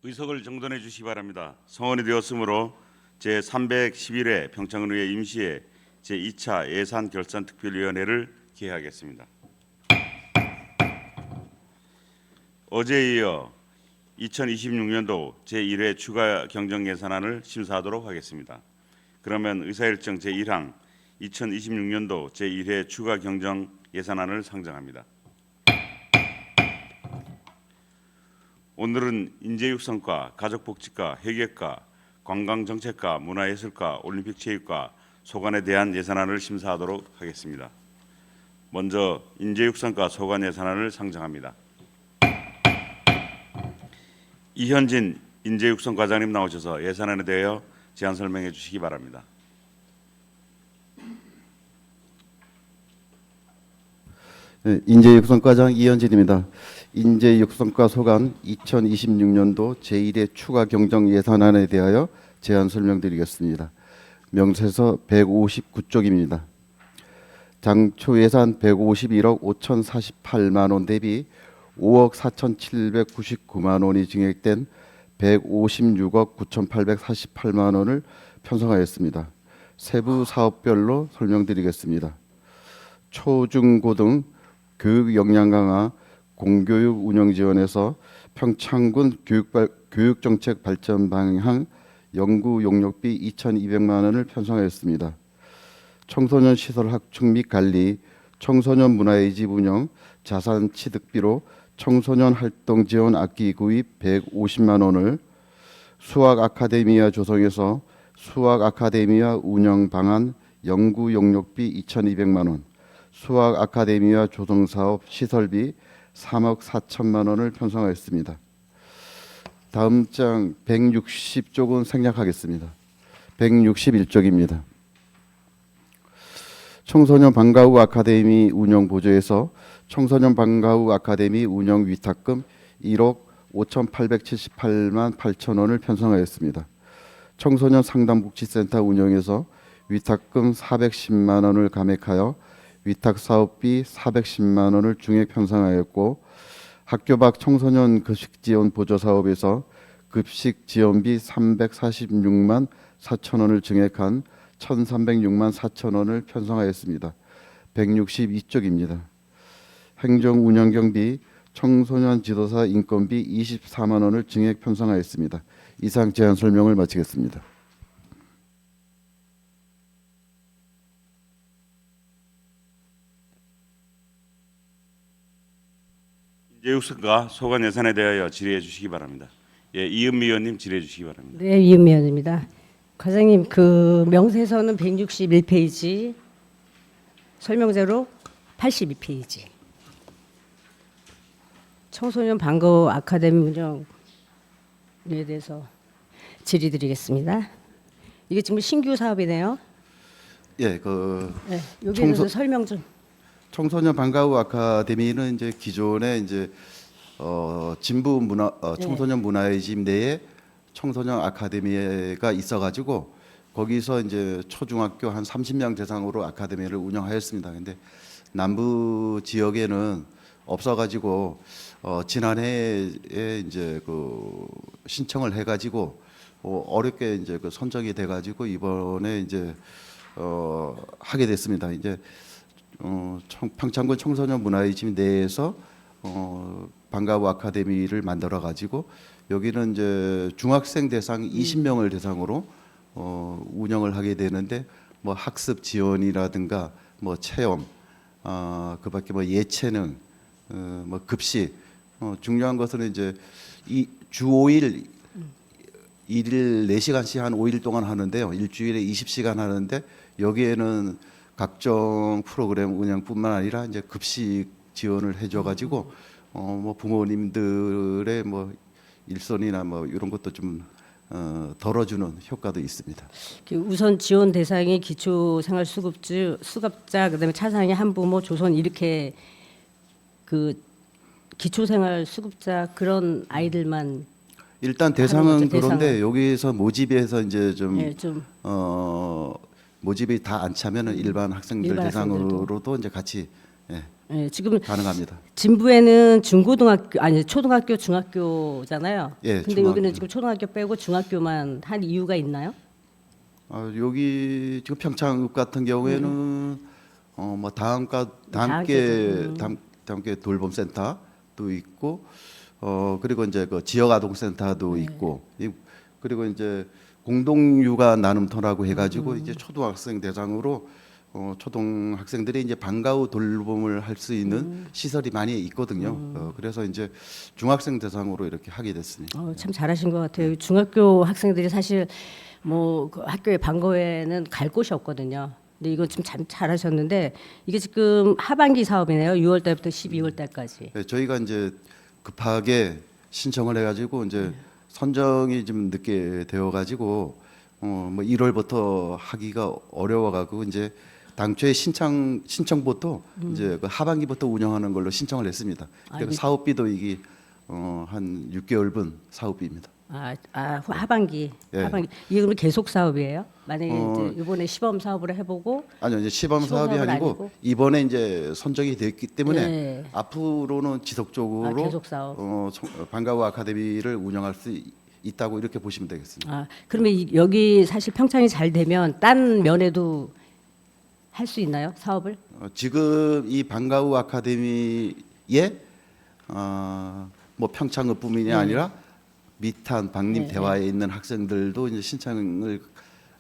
의석을 정돈해 주시기 바랍니다. 성원이 되었으므로 제311회 평창의회 임시회 제2차 예산결산특별위원회를 개회하겠습니다. 어제에 이어 2026년도 제1회 추가 경정 예산안을 심사하도록 하겠습니다. 그러면 의사일정 제1항 2026년도 제1회 추가 경정 예산안을 상정합니다. 오늘은 인재육성과, 가족복지과, 회계과, 관광정책과, 문화예술과, 올림픽체육과, 소관에 대한 예산안을 심사하도록 하겠습니다. 먼저 인재육성과 소관 예산안을 상정합니다. 이현진 인재육성과장님 나오셔서 예산안에 대하여 제안 설명해 주시기 바랍니다. 네, 인재육성과장 이현진입니다. 인재육성과 소관 2026년도 제1회 추가 경정 예산안에 대하여 제안 설명드리겠습니다. 명세서 159쪽입니다. 당초 예산 151억 5,048만 원 대비 5억 4,799만 원이 증액된 156억 9,848만 원을 편성하였습니다. 세부 사업별로 설명드리겠습니다. 초중고등 교육 역량 강화 공교육 운영 지원에서 평창군 교육정책 발전 방향 연구 용역비 2,200만 원을 편성하였습니다. 청소년 시설 확충 및 관리, 청소년 문화의 집 운영, 자산 취득비로 청소년 활동 지원 악기 구입 150만 원을, 수학 아카데미아 조성에서 수학 아카데미아 운영 방안 연구 용역비 2,200만 원, 수학 아카데미아 조성 사업 시설비 3억 4천만 원을 편성하였습니다. 다음 장 160쪽은 생략하겠습니다. 161쪽입니다. 청소년 방과 후 아카데미 운영 보조에서 청소년 방과 후 아카데미 운영 위탁금 1억 5,878만 8천 원을 편성하였습니다. 청소년 상담복지센터 운영에서 위탁금 410만 원을 감액하여 위탁 사업비 410만 원을 중액 편성하였고, 학교 밖 청소년 급식 지원 보조 사업에서 급식 지원비 346만 4천 원을 증액한 1,306만 4천 원을 편성하였습니다. 162쪽입니다. 행정 운영 경비 청소년 지도사 인건비 24만 원을 증액 편성하였습니다. 이상 제안 설명을 마치겠습니다. 인재육성과 소관 예산에 대하여 질의해 주시기 바랍니다. 예, 이은미 의원님 질의해 주시기 바랍니다. 네, 이은미 의원입니다. 과장님, 그 명세서는 161페이지, 설명제로 82페이지. 청소년 방과 아카데미 운영에 대해서 질의드리겠습니다. 이게 지금 신규 사업이네요. 예, 네, 여기에 대해서 설명 좀. 청소년 방과 후 아카데미는 이제 기존에 이제 진부 문화 청소년 문화의 집 내에 청소년 아카데미가 있어가지고 거기서 이제 초중학교 한 30명 대상으로 아카데미를 운영하였습니다. 근데 남부 지역에는 없어가지고 지난해에 이제 그 신청을 해가지고 어렵게 이제 그 선정이 돼가지고 이번에 이제 하게 됐습니다. 이제 평창군 청소년 문화의 집 내에서 방과 후 아카데미를 만들어 가지고 여기는 이제 중학생 대상 20명을 대상으로 운영을 하게 되는데 뭐 학습 지원이라든가 뭐 체험, 그밖에 뭐 예체능, 뭐 급식, 중요한 것은 이제 이 주 5일 일일 4시간씩 한 5일 동안 하는데요. 일주일에 20시간 하는데 여기에는 각종 프로그램 운영뿐만 아니라 이제 급식 지원을 해줘가지고 뭐 부모님들의 뭐 일손이나 뭐 이런 것도 좀 덜어주는 효과도 있습니다. 우선 지원 대상이 기초생활수급자, 그다음에 차상위 한부모, 조선 이렇게 그 기초생활수급자 그런 아이들만 일단 대상은 거죠, 그런데 대상은. 여기에서 모집에서 이제 좀 예, 좀 모집이 다 안 차면은 일반 학생들 일반 대상으로도 이제 같이 예, 지금 가능합니다. 진부에는 중고등학교 아니 초등학교 중학교잖아요. 예, 근데 중학교. 여기는 지금 초등학교 빼고 중학교만 한 이유가 있나요? 여기 지금 평창읍 같은 경우에는 뭐 다함께 돌봄센터도 있고 그리고 이제 그 지역 아동센터도 있고 그리고 이제 공동육아 나눔터라고 해가지고 이제 초등학생 대상으로 초등학생들이 이제 방과 후 돌봄을 할 수 있는 시설이 많이 있거든요. 그래서 이제 중학생 대상으로 이렇게 하게 됐습니다. 참 잘하신 것 같아요. 중학교 학생들이 사실 뭐그 학교에 방과후에는 갈 곳이 없거든요. 근데 이건 좀 참 잘하셨는데 이게 지금 하반기 사업이네요. 6월 달부터 12월 달까지. 네, 저희가 이제 급하게 신청을 해가지고 이제 선정이 좀 늦게 되어가지고 뭐 1월부터 하기가 어려워가지고 이제 당초에 신청부터 이제 그 하반기부터 운영하는 걸로 신청을 했습니다. 그리고 사업비도 이게 한 6개월분 사업비입니다. 하반기. 예. 하반기. 이게 그럼 계속 사업이에요? 만약에 이제 이번에 시범 사업으로 해보고 아니요, 이제 시범 시범 사업이 사업은 아니고 아니고? 이번에 이제 선정이 됐기 때문에 네. 앞으로는 지속적으로 계속 사업. 방과 후 아카데미를 운영할 수 있다고 이렇게 보시면 되겠습니다. 그러면 여기 사실 평창이 잘 되면 딴 면에도 할 수 있나요? 사업을? 지금 이 방과 후 아카데미에 뭐 평창읍뿐만이 아니라 미탄, 박림, 대화에 있는 학생들도 이제 신청을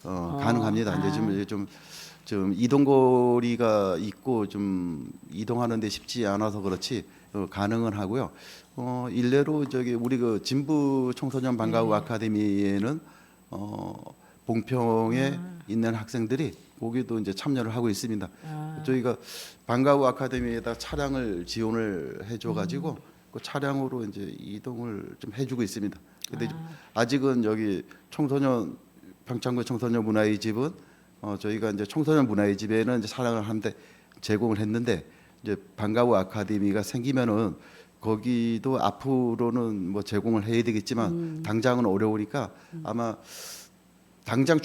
가능합니다. 이제 좀 이동거리가 있고 좀 이동하는데 쉽지 않아서 그렇지 가능은 하고요. 일례로 저기 우리 그 진부 청소년 방과 후 아카데미에는 봉평에 있는 학생들이 거기도 이제 참여를 하고 있습니다. 저희가 방과 후 아카데미에다 차량을 지원을 해줘가지고 그 차량으로 이제 이동을 좀 해주고 있습니다. 근데 아직은 여기 평창구 청소년 문화의 집은 저희가 이제 청소년 문화의 집에는 이제 차량을 한 대 제공을 했는데 이제 방과 후 아카데미가 생기면은 거기도 앞으로는 뭐 제공을 해야 되겠지만 당장은 어려우니까 아마 당장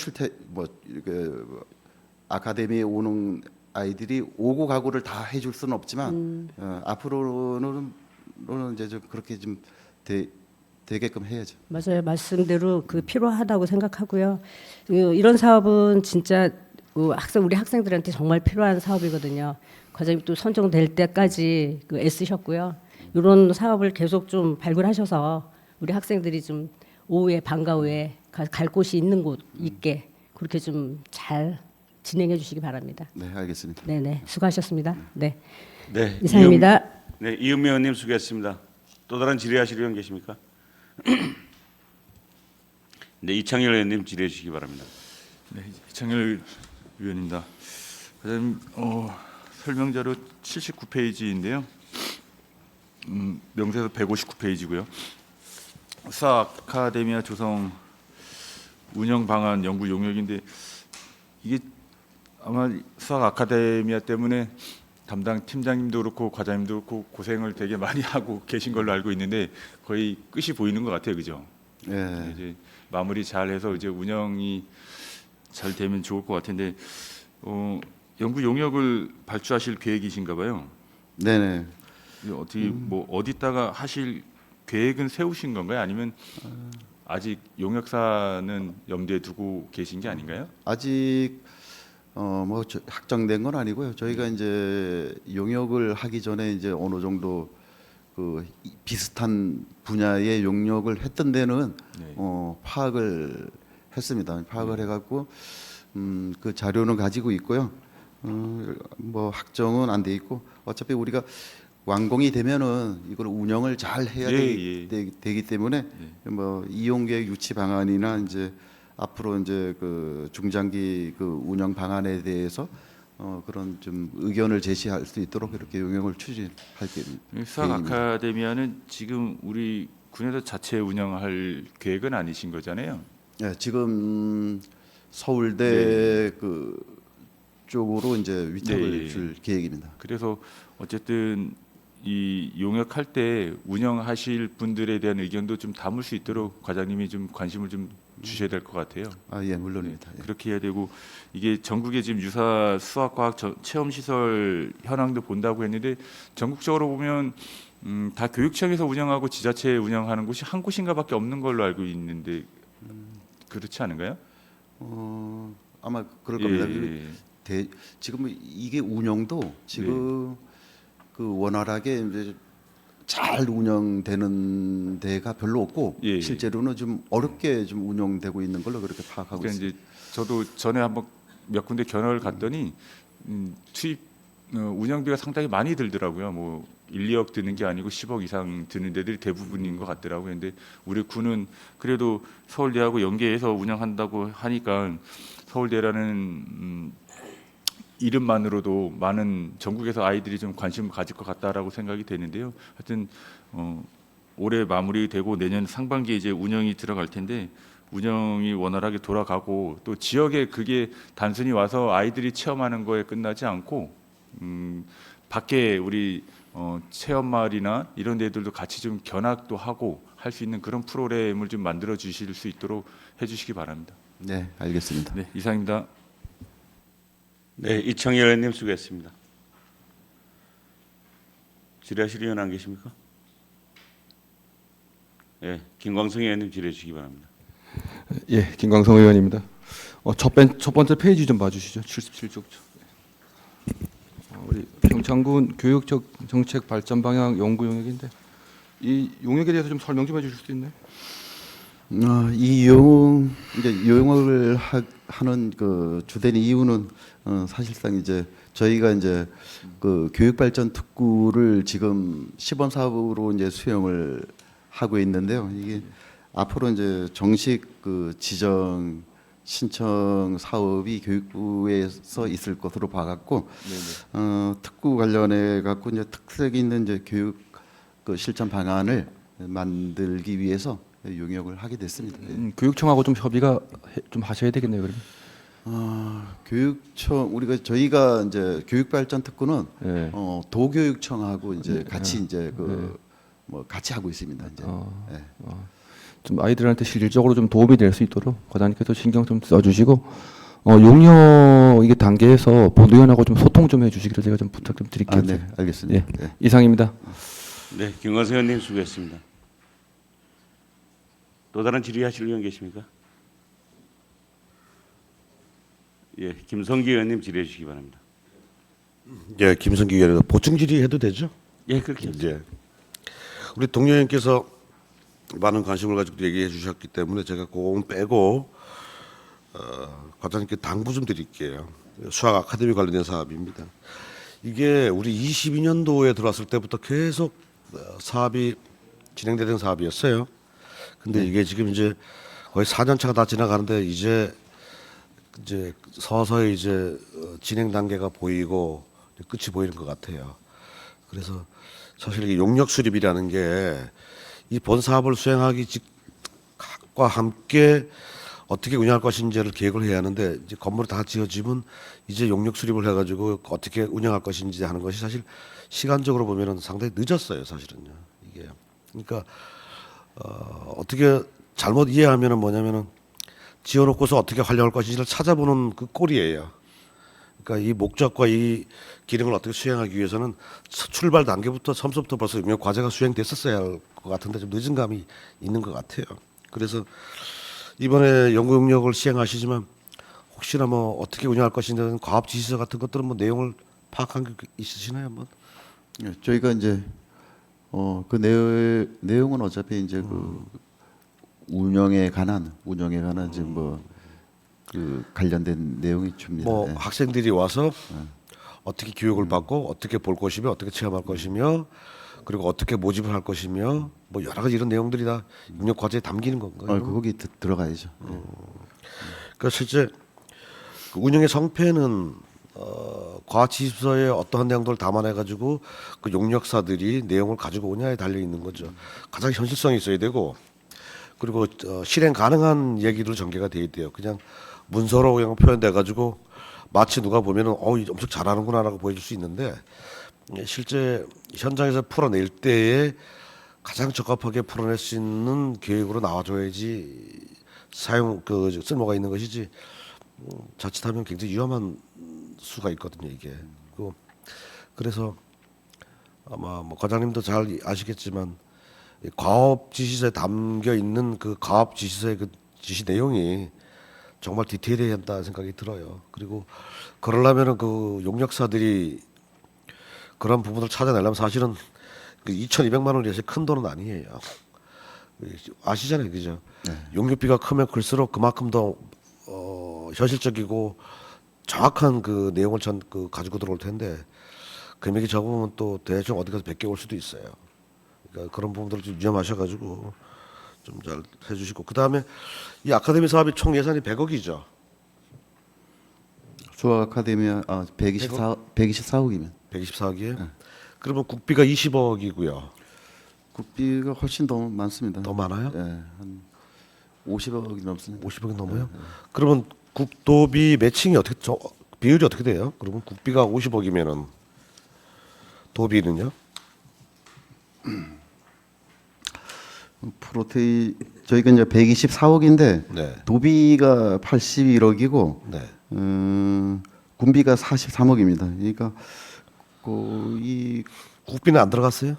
아카데미에 오는 아이들이 오고 가고를 다 해줄 수는 없지만 앞으로는 이제 좀 그렇게 좀 되게끔 해야죠. 맞아요. 말씀대로 그 필요하다고 생각하고요. 이런 사업은 진짜 우리 학생들한테 정말 필요한 사업이거든요. 과장님 또 선정될 때까지 애쓰셨고요. 이런 사업을 계속 좀 발굴하셔서 우리 학생들이 좀 오후에 방과 후에 갈 곳이 있는 곳 있게 그렇게 좀 잘 진행해 주시기 바랍니다. 네, 알겠습니다. 네네 수고하셨습니다. 네 네, 이상입니다. 네, 이은미 의원님 수고했습니다. 또 다른 질의하실 의원 계십니까? 네, 이창열 의원님 질의해 주시기 바랍니다. 네, 이창열 위원입니다. 과장님, 설명자료 79페이지인데요. 명세서 159페이지고요. 수사 아카데미아 조성 운영 방안 연구 용역인데 이게 아마 수학 아카데미아 때문에 담당 팀장님도 그렇고 과장님도 그렇고 고생을 되게 많이 하고 계신 걸로 알고 있는데 거의 끝이 보이는 것 같아요, 그죠? 네. 이제 마무리 잘해서 이제 운영이 잘 되면 좋을 것 같은데 연구 용역을 발주하실 계획이신가 봐요. 네네. 어떻게 뭐 어디다가 하실 계획은 세우신 건가요? 아니면 아직 용역사는 염두에 두고 계신 게 아닌가요? 아직 뭐 확정된 건 아니고요. 저희가 이제 용역을 하기 전에 이제 어느 정도 그 비슷한 분야의 용역을 했던 데는 네. 파악을 했습니다. 파악을 해갖고 그 자료는 가지고 있고요. 뭐 확정은 안 돼 있고 어차피 우리가 완공이 되면은 이걸 운영을 잘 해야 되기 때문에 뭐 이용 계획 유치 방안이나 이제 앞으로 이제 그 중장기 그 운영 방안에 대해서 그런 좀 의견을 제시할 수 있도록 이렇게 용역을 추진할 수학 계획입니다. 아카데미아는 지금 우리 군에서 자체 운영할 계획은 아니신 거잖아요. 네, 지금 서울대 그 쪽으로 이제 위탁을 네. 줄 계획입니다. 그래서 어쨌든 이 용역할 때 운영하실 분들에 대한 의견도 좀 담을 수 있도록 과장님이 좀 관심을 좀 주셔야 될 것 같아요. 아, 예, 물론입니다. 예. 그렇게 해야 되고 이게 전국에 지금 유사 수학과학 체험 시설 현황도 본다고 했는데 전국적으로 보면 다 교육청에서 운영하고 지자체 운영하는 곳이 한 곳인가밖에 없는 걸로 알고 있는데 그렇지 않은가요? 아마 그럴 겁니다. 예. 지금 이게 운영도 지금 그 원활하게 이제 잘 운영되는 데가 별로 없고 예. 실제로는 좀 어렵게 좀 운영되고 있는 걸로 그렇게 파악하고 그러니까 있습니다. 이제 저도 전에 한번 몇 군데 견학을 갔더니 투입 운영비가 상당히 많이 들더라고요. 뭐 1, 2억 드는 게 아니고 10억 이상 드는 데들이 대부분인 것 같더라고요. 근데 우리 군은 그래도 서울대하고 연계해서 운영한다고 하니까 서울대라는 이름만으로도 많은 전국에서 아이들이 좀 관심을 가질 것 같다라고 생각이 되는데요. 하여튼 올해 마무리되고 내년 상반기에 이제 운영이 들어갈 텐데 운영이 원활하게 돌아가고 또 지역에 그게 단순히 와서 아이들이 체험하는 거에 끝나지 않고 밖에 우리 체험마을이나 이런 데들도 같이 좀 견학도 하고 할 수 있는 그런 프로그램을 좀 만들어 주실 수 있도록 해주시기 바랍니다. 네, 알겠습니다. 네, 이상입니다. 네, 이청희 의원님 수고했습니다. 질의하실 의원 안 계십니까? 네, 김광성 의원님 질의해 주시기 바랍니다. 예, 김광성 의원입니다. 첫 번째 페이지 좀 봐주시죠. 77쪽. 우리 평창군 교육적 정책 발전 방향 연구 용역인데 이 용역에 대해서 좀 설명 좀 해주실 수 있나요? 이 용역 이제 용역을 하는 그 주된 이유는 사실상 이제 저희가 이제 그 교육발전 특구를 지금 시범 사업으로 이제 수행을 하고 있는데요. 이게 앞으로 이제 정식 그 지정 신청 사업이 교육부에서 있을 것으로 봐갖고 특구 관련해 갖고 이제 특색 있는 이제 교육 그 실천 방안을 만들기 위해서 용역을 하게 됐습니다. 교육청하고 좀 협의가 좀 하셔야 되겠네요, 그러면. 교육청 저희가 이제 교육발전 특구는 예. 도교육청하고 이제 같이 이제 그 뭐 같이 하고 있습니다. 이제. 예. 좀 아이들한테 실질적으로 좀 도움이 될 수 있도록 과장님께서 신경 좀 써주시고 용역 이게 단계에서 보도위원하고 좀 소통 좀 해주시기를 제가 좀 부탁 좀 드릴게요. 네, 알겠습니다. 예, 네. 이상입니다. 네, 김광성 의원님 수고했습니다. 또 다른 질의하실 의원 계십니까? 예, 김성기 의원님 질의해 주시기 바랍니다. 예, 김성기 의원님 보충 질의해도 되죠? 예, 그렇게 하죠. 예. 우리 동료 의원께서 많은 관심을 가지고 얘기해 주셨기 때문에 제가 그건 빼고 과장님께 당부 좀 드릴게요. 수학 아카데미 관련된 사업입니다. 이게 우리 22년도에 들어왔을 때부터 계속 사업이 진행되던 사업이었어요. 근데 이게 지금 이제 거의 4년 차가 다 지나가는데 이제 서서히 이제 진행 단계가 보이고 끝이 보이는 것 같아요. 그래서 사실 이 용역 수립이라는 게 이 본 사업을 수행하기과 함께 어떻게 운영할 것인지를 계획을 해야 하는데 이제 건물이 다 지어지면 이제 용역 수립을 해가지고 어떻게 운영할 것인지 하는 것이 사실 시간적으로 보면은 상당히 늦었어요, 사실은요. 이게 그러니까 어떻게 잘못 이해하면은 뭐냐면은 지어놓고서 어떻게 활용할 것인지를 찾아보는 그 꼴이에요. 그러니까 이 목적과 이 기능을 어떻게 수행하기 위해서는 출발 단계부터 처음부터 벌써 용역 과제가 수행됐었어야 할 것 같은데 좀 늦은 감이 있는 것 같아요. 그래서 이번에 연구 용역을 시행하시지만 혹시나 뭐 어떻게 운영할 것인지 과업 지시서 같은 것들은 뭐 내용을 파악한 게 있으시나요, 한번? 예, 저희가 이제 그 내용은 어차피 이제 그 운영에 관한 지금 뭐 그 관련된 내용이 줍니다. 뭐 예. 학생들이 와서 어떻게 교육을 받고 어떻게 볼 것이며 어떻게 체험할 것이며 그리고 어떻게 모집을 할 것이며 뭐 여러 가지 이런 내용들이 다 용역 과제에 담기는 건가요? 거기 들어가야죠. 그러니까 실제 그 운영의 성패는 과지시서에 어떠한 내용들을 담아내 가지고 그 용역사들이 내용을 가지고 오냐에 달려 있는 거죠. 가장 현실성이 있어야 되고 그리고 실행 가능한 얘기로 전개가 돼 있대요. 그냥 문서로 그냥 표현돼 가지고 마치 누가 보면은 엄청 잘하는구나라고 보여줄 수 있는데 실제 현장에서 풀어낼 때에 가장 적합하게 풀어낼 수 있는 계획으로 나와줘야지 쓸모가 있는 것이지. 자칫하면 굉장히 위험한 수가 있거든요 이게. 그래서 아마 뭐 과장님도 잘 아시겠지만 이 가업 지시서에 담겨 있는 그 가업 지시서의 그 지시 내용이 정말 디테일해야 한다 생각이 들어요. 그리고 그러려면은 그 용역사들이 그런 부분을 찾아내려면 사실은 그 2,200만 원이 사실 큰 돈은 아니에요. 아시잖아요, 그죠? 용역비가 크면 클수록 그만큼 더 현실적이고 정확한 그 내용을 가지고 들어올 텐데 금액이 적으면 또 대충 어디 가서 베껴 올 수도 있어요. 그러니까 그런 부분들을 좀 유념하셔가지고 좀 잘 해주시고 그 다음에 이 아카데미 사업이 총 예산이 100억이죠. 수학 아카데미아 124억이면 124억이에요. 그러면 국비가 20억이고요. 국비가 훨씬 더 많습니다. 더 많아요? 예, 한 50억이 넘습니다. 50억이 넘어요? 그러면 국도비 매칭이 비율이 어떻게 돼요? 그러면 국비가 50억이면은 도비는요? 프로테이 저희가 이제 124억인데 네. 도비가 81억이고 네. 군비가 43억입니다. 그러니까 이 국비는 안 들어갔어요?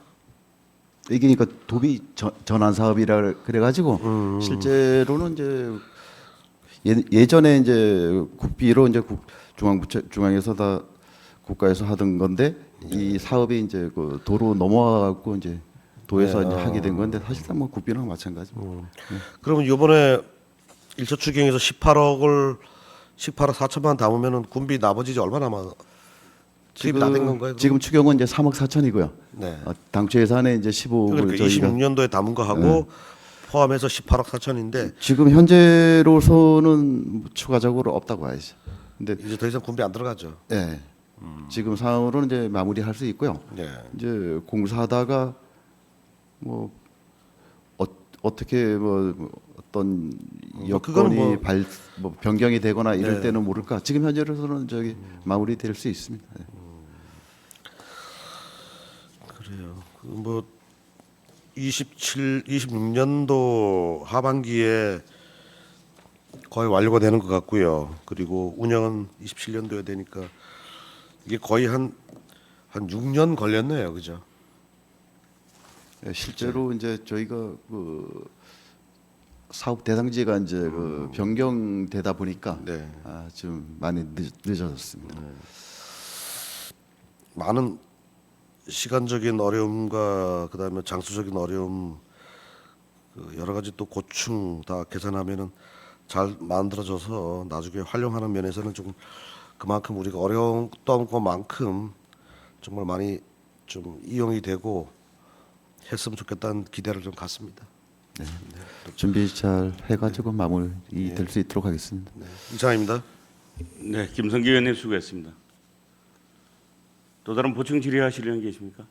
이게 그러니까 도비 전환 사업이라 그래가지고 실제로는 이제 예전에 이제 국비로 이제 중앙에서 다 국가에서 하던 건데 이 사업이 이제 그 도로 넘어가고 이제 도에서 이제 하게 된 건데 사실상 뭐 국비랑 마찬가지. 그러면 이번에 1차 추경에서 18억 4천만 담으면은 군비 나머지 이제 얼마 남아? 투입 다 된 건가요? 지금 추경은 이제 3억 4천이고요. 네. 당초 예산에 이제 15억을 그러니까 저희가 26년도에 담은 거 하고 포함해서 18억 4천인데 지금 현재로서는 추가적으로 없다고 봐야죠. 근데 이제 더 이상 군비 안 들어가죠. 예. 지금 상황으로는 이제 마무리할 수 있고요. 네. 이제 공사하다가 뭐 어떻게 뭐 어떤 그거는 여건이 뭐 변경이 되거나 이럴 네. 때는 모를까. 지금 현재로서는 저기 마무리될 수 있습니다. 예. 그래요. 뭐 26년도 하반기에 거의 완료가 되는 것 같고요. 그리고 운영은 27년도에 되니까 이게 거의 한 6년 걸렸네요, 그죠? 예, 실제로 이제 저희가 그 사업 대상지가 이제 그 변경되다 보니까 네. 좀 많이 늦어졌습니다. 많은 시간적인 어려움과 그다음에 장수적인 어려움, 그 여러 가지 또 고충 다 계산하면은 잘 만들어져서 나중에 활용하는 면에서는 조금 그만큼 우리가 어려웠던 것만큼 정말 많이 좀 이용이 되고 했으면 좋겠다는 기대를 좀 갖습니다. 준비 잘 해가지고 마무리 될 수 있도록 하겠습니다. 네. 이상입니다. 네, 김성기 의원님 수고했습니다. 또 다른 보충 질의하실 분 계십니까?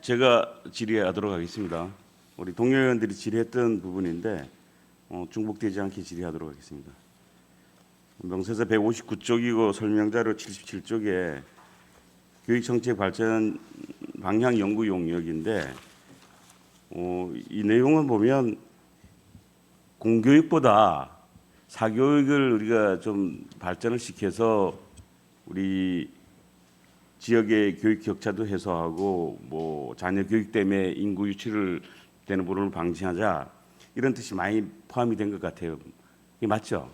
제가 질의하도록 하겠습니다. 우리 동료 의원들이 질의했던 부분인데 중복되지 않게 질의하도록 하겠습니다. 명세서 159쪽이고 설명자료 77쪽에 교육정책 발전 방향 연구 용역인데 이 내용을 보면 공교육보다 사교육을 우리가 좀 발전을 시켜서 우리 지역의 교육 격차도 해소하고 뭐 자녀 교육 때문에 인구 유출을 되는 부분을 방지하자 이런 뜻이 많이 포함이 된 것 같아요. 이게 맞죠?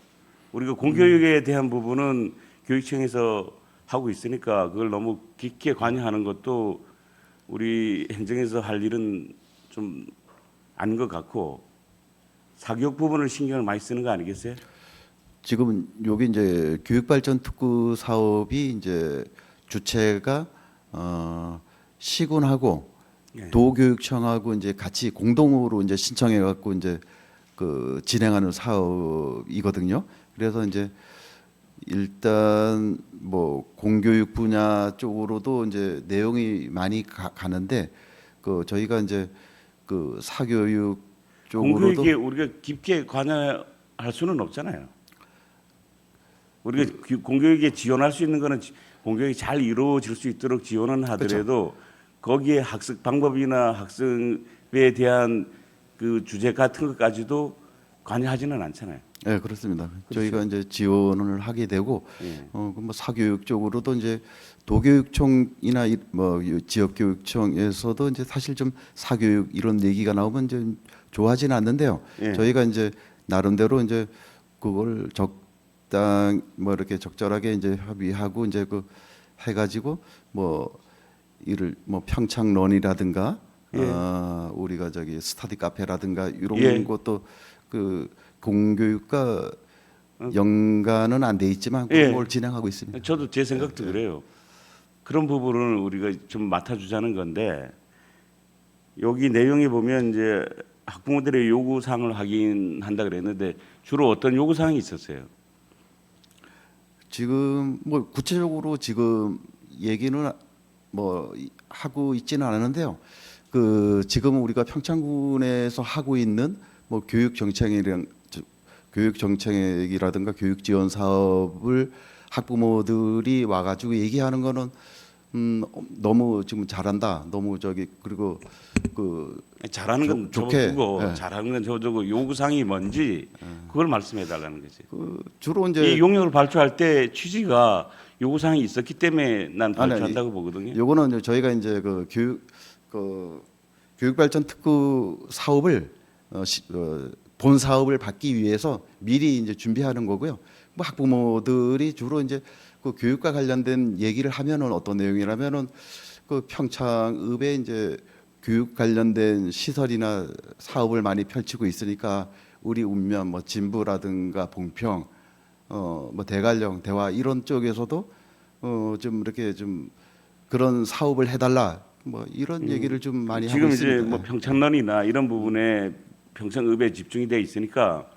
우리가 공교육에 대한 부분은 교육청에서 하고 있으니까 그걸 너무 깊게 관여하는 것도 우리 행정에서 할 일은 좀 아닌 것 같고 사교육 부분을 신경을 많이 쓰는 거 아니겠어요? 지금 여기 이제 교육발전 특구 사업이 이제 주체가 시군하고 네. 도교육청하고 이제 같이 공동으로 이제 신청해 갖고 이제 그 진행하는 사업이거든요. 그래서 이제 일단 뭐 공교육 분야 쪽으로도 이제 내용이 많이 가는데 그 저희가 이제 그 사교육 쪽으로도 공교육에 우리가 깊게 관여할 수는 없잖아요. 우리가 공교육에 지원할 수 있는 거는 본교육이 잘 이루어질 수 있도록 지원은 하더라도 거기에 학습 방법이나 학습에 대한 그 주제 같은 것까지도 관여하지는 않잖아요. 네, 그렇습니다. 저희가 이제 지원을 하게 되고, 예. 그뭐 사교육 쪽으로도 이제 도교육청이나 뭐 지역교육청에서도 이제 사실 좀 사교육 이런 얘기가 나오면 이제 좋아하지는 않는데요. 예. 저희가 이제 나름대로 이제 그걸 적당 뭐 이렇게 적절하게 이제 협의하고 이제 그 해가지고 뭐 이를 뭐 평창런이라든가 예. 우리가 저기 스터디 카페라든가 이런 예. 것도 그 공교육과 연관은 안 돼 있지만 그런 예. 걸 진행하고 있습니다. 저도 제 생각도 그래요. 그런 부분을 우리가 좀 맡아주자는 건데 여기 내용에 보면 이제 학부모들의 요구 사항을 확인한다 그랬는데 주로 어떤 요구 사항이 있었어요? 지금 뭐 구체적으로 지금 얘기는 뭐 하고 있지는 않았는데요. 그 지금 우리가 평창군에서 하고 있는 뭐 교육 정책이라든가 교육 지원 사업을 학부모들이 와가지고 얘기하는 거는 너무 지금 잘한다. 너무 저기 그리고 그 잘하는 건 좋게, 저두고 예. 잘하는 건 저두고 요구 사항이 뭔지 그걸 말씀해 달라는 거지. 그 주로 이제 이 용역을 발주할 때 취지가 요구 사항이 있었기 때문에 난 발주한다고 보거든요. 요거는 이제 저희가 이제 그 교육 발전 특구 사업을 본 사업을 받기 위해서 미리 이제 준비하는 거고요. 뭐 학부모들이 주로 이제 그 교육과 관련된 얘기를 하면은 어떤 내용이라면은 그 평창읍에 이제 교육 관련된 시설이나 사업을 많이 펼치고 있으니까 우리 읍면 뭐 진부라든가 봉평 뭐 대관령 대화 이런 쪽에서도 좀 이렇게 좀 그런 사업을 해달라 뭐 이런 얘기를 좀 많이 지금 하고 이제 있습니다. 뭐 평창런이나 이런 부분에 평창읍에 집중이 돼 있으니까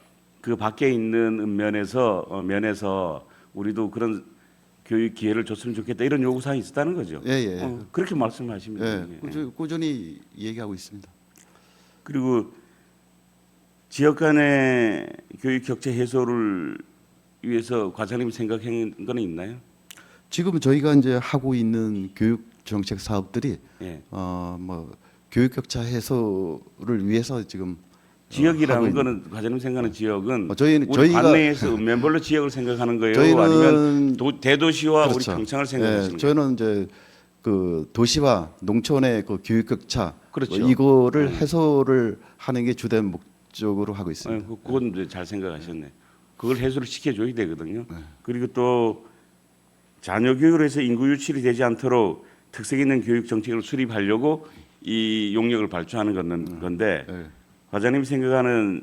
그 밖에 있는 면에서 우리도 그런 교육 기회를 줬으면 좋겠다 이런 요구 사항이 있었다는 거죠. 예. 그렇게 말씀하시면 예, 돼요. 꾸준히 얘기하고 있습니다. 그리고 지역 간의 교육 격차 해소를 위해서 과장님이 생각한 거는 있나요? 지금 저희가 이제 하고 있는 교육 정책 사업들이 예. 뭐 교육 격차 해소를 위해서 지금 지역이라는 하고 거는 과장님 생각하는 지역은 저희는 우리 저희가 관내에서 읍면별로 지역을 생각하는 거예요. 저희는 아니면 대도시와 그렇죠. 우리 평창을 생각하시는 거예요. 저희는 이제 그 도시와 농촌의 그 교육 격차 그렇죠. 이거를 해소를 하는 게 주된 목적으로 하고 있습니다. 그건 이제 잘 생각하셨네. 그걸 해소를 시켜줘야 되거든요. 네. 그리고 또 자녀 교육을 해서 인구 유출이 되지 않도록 특색 있는 교육 정책을 수립하려고 이 용역을 발주하는 건데 네. 과장님이 생각하는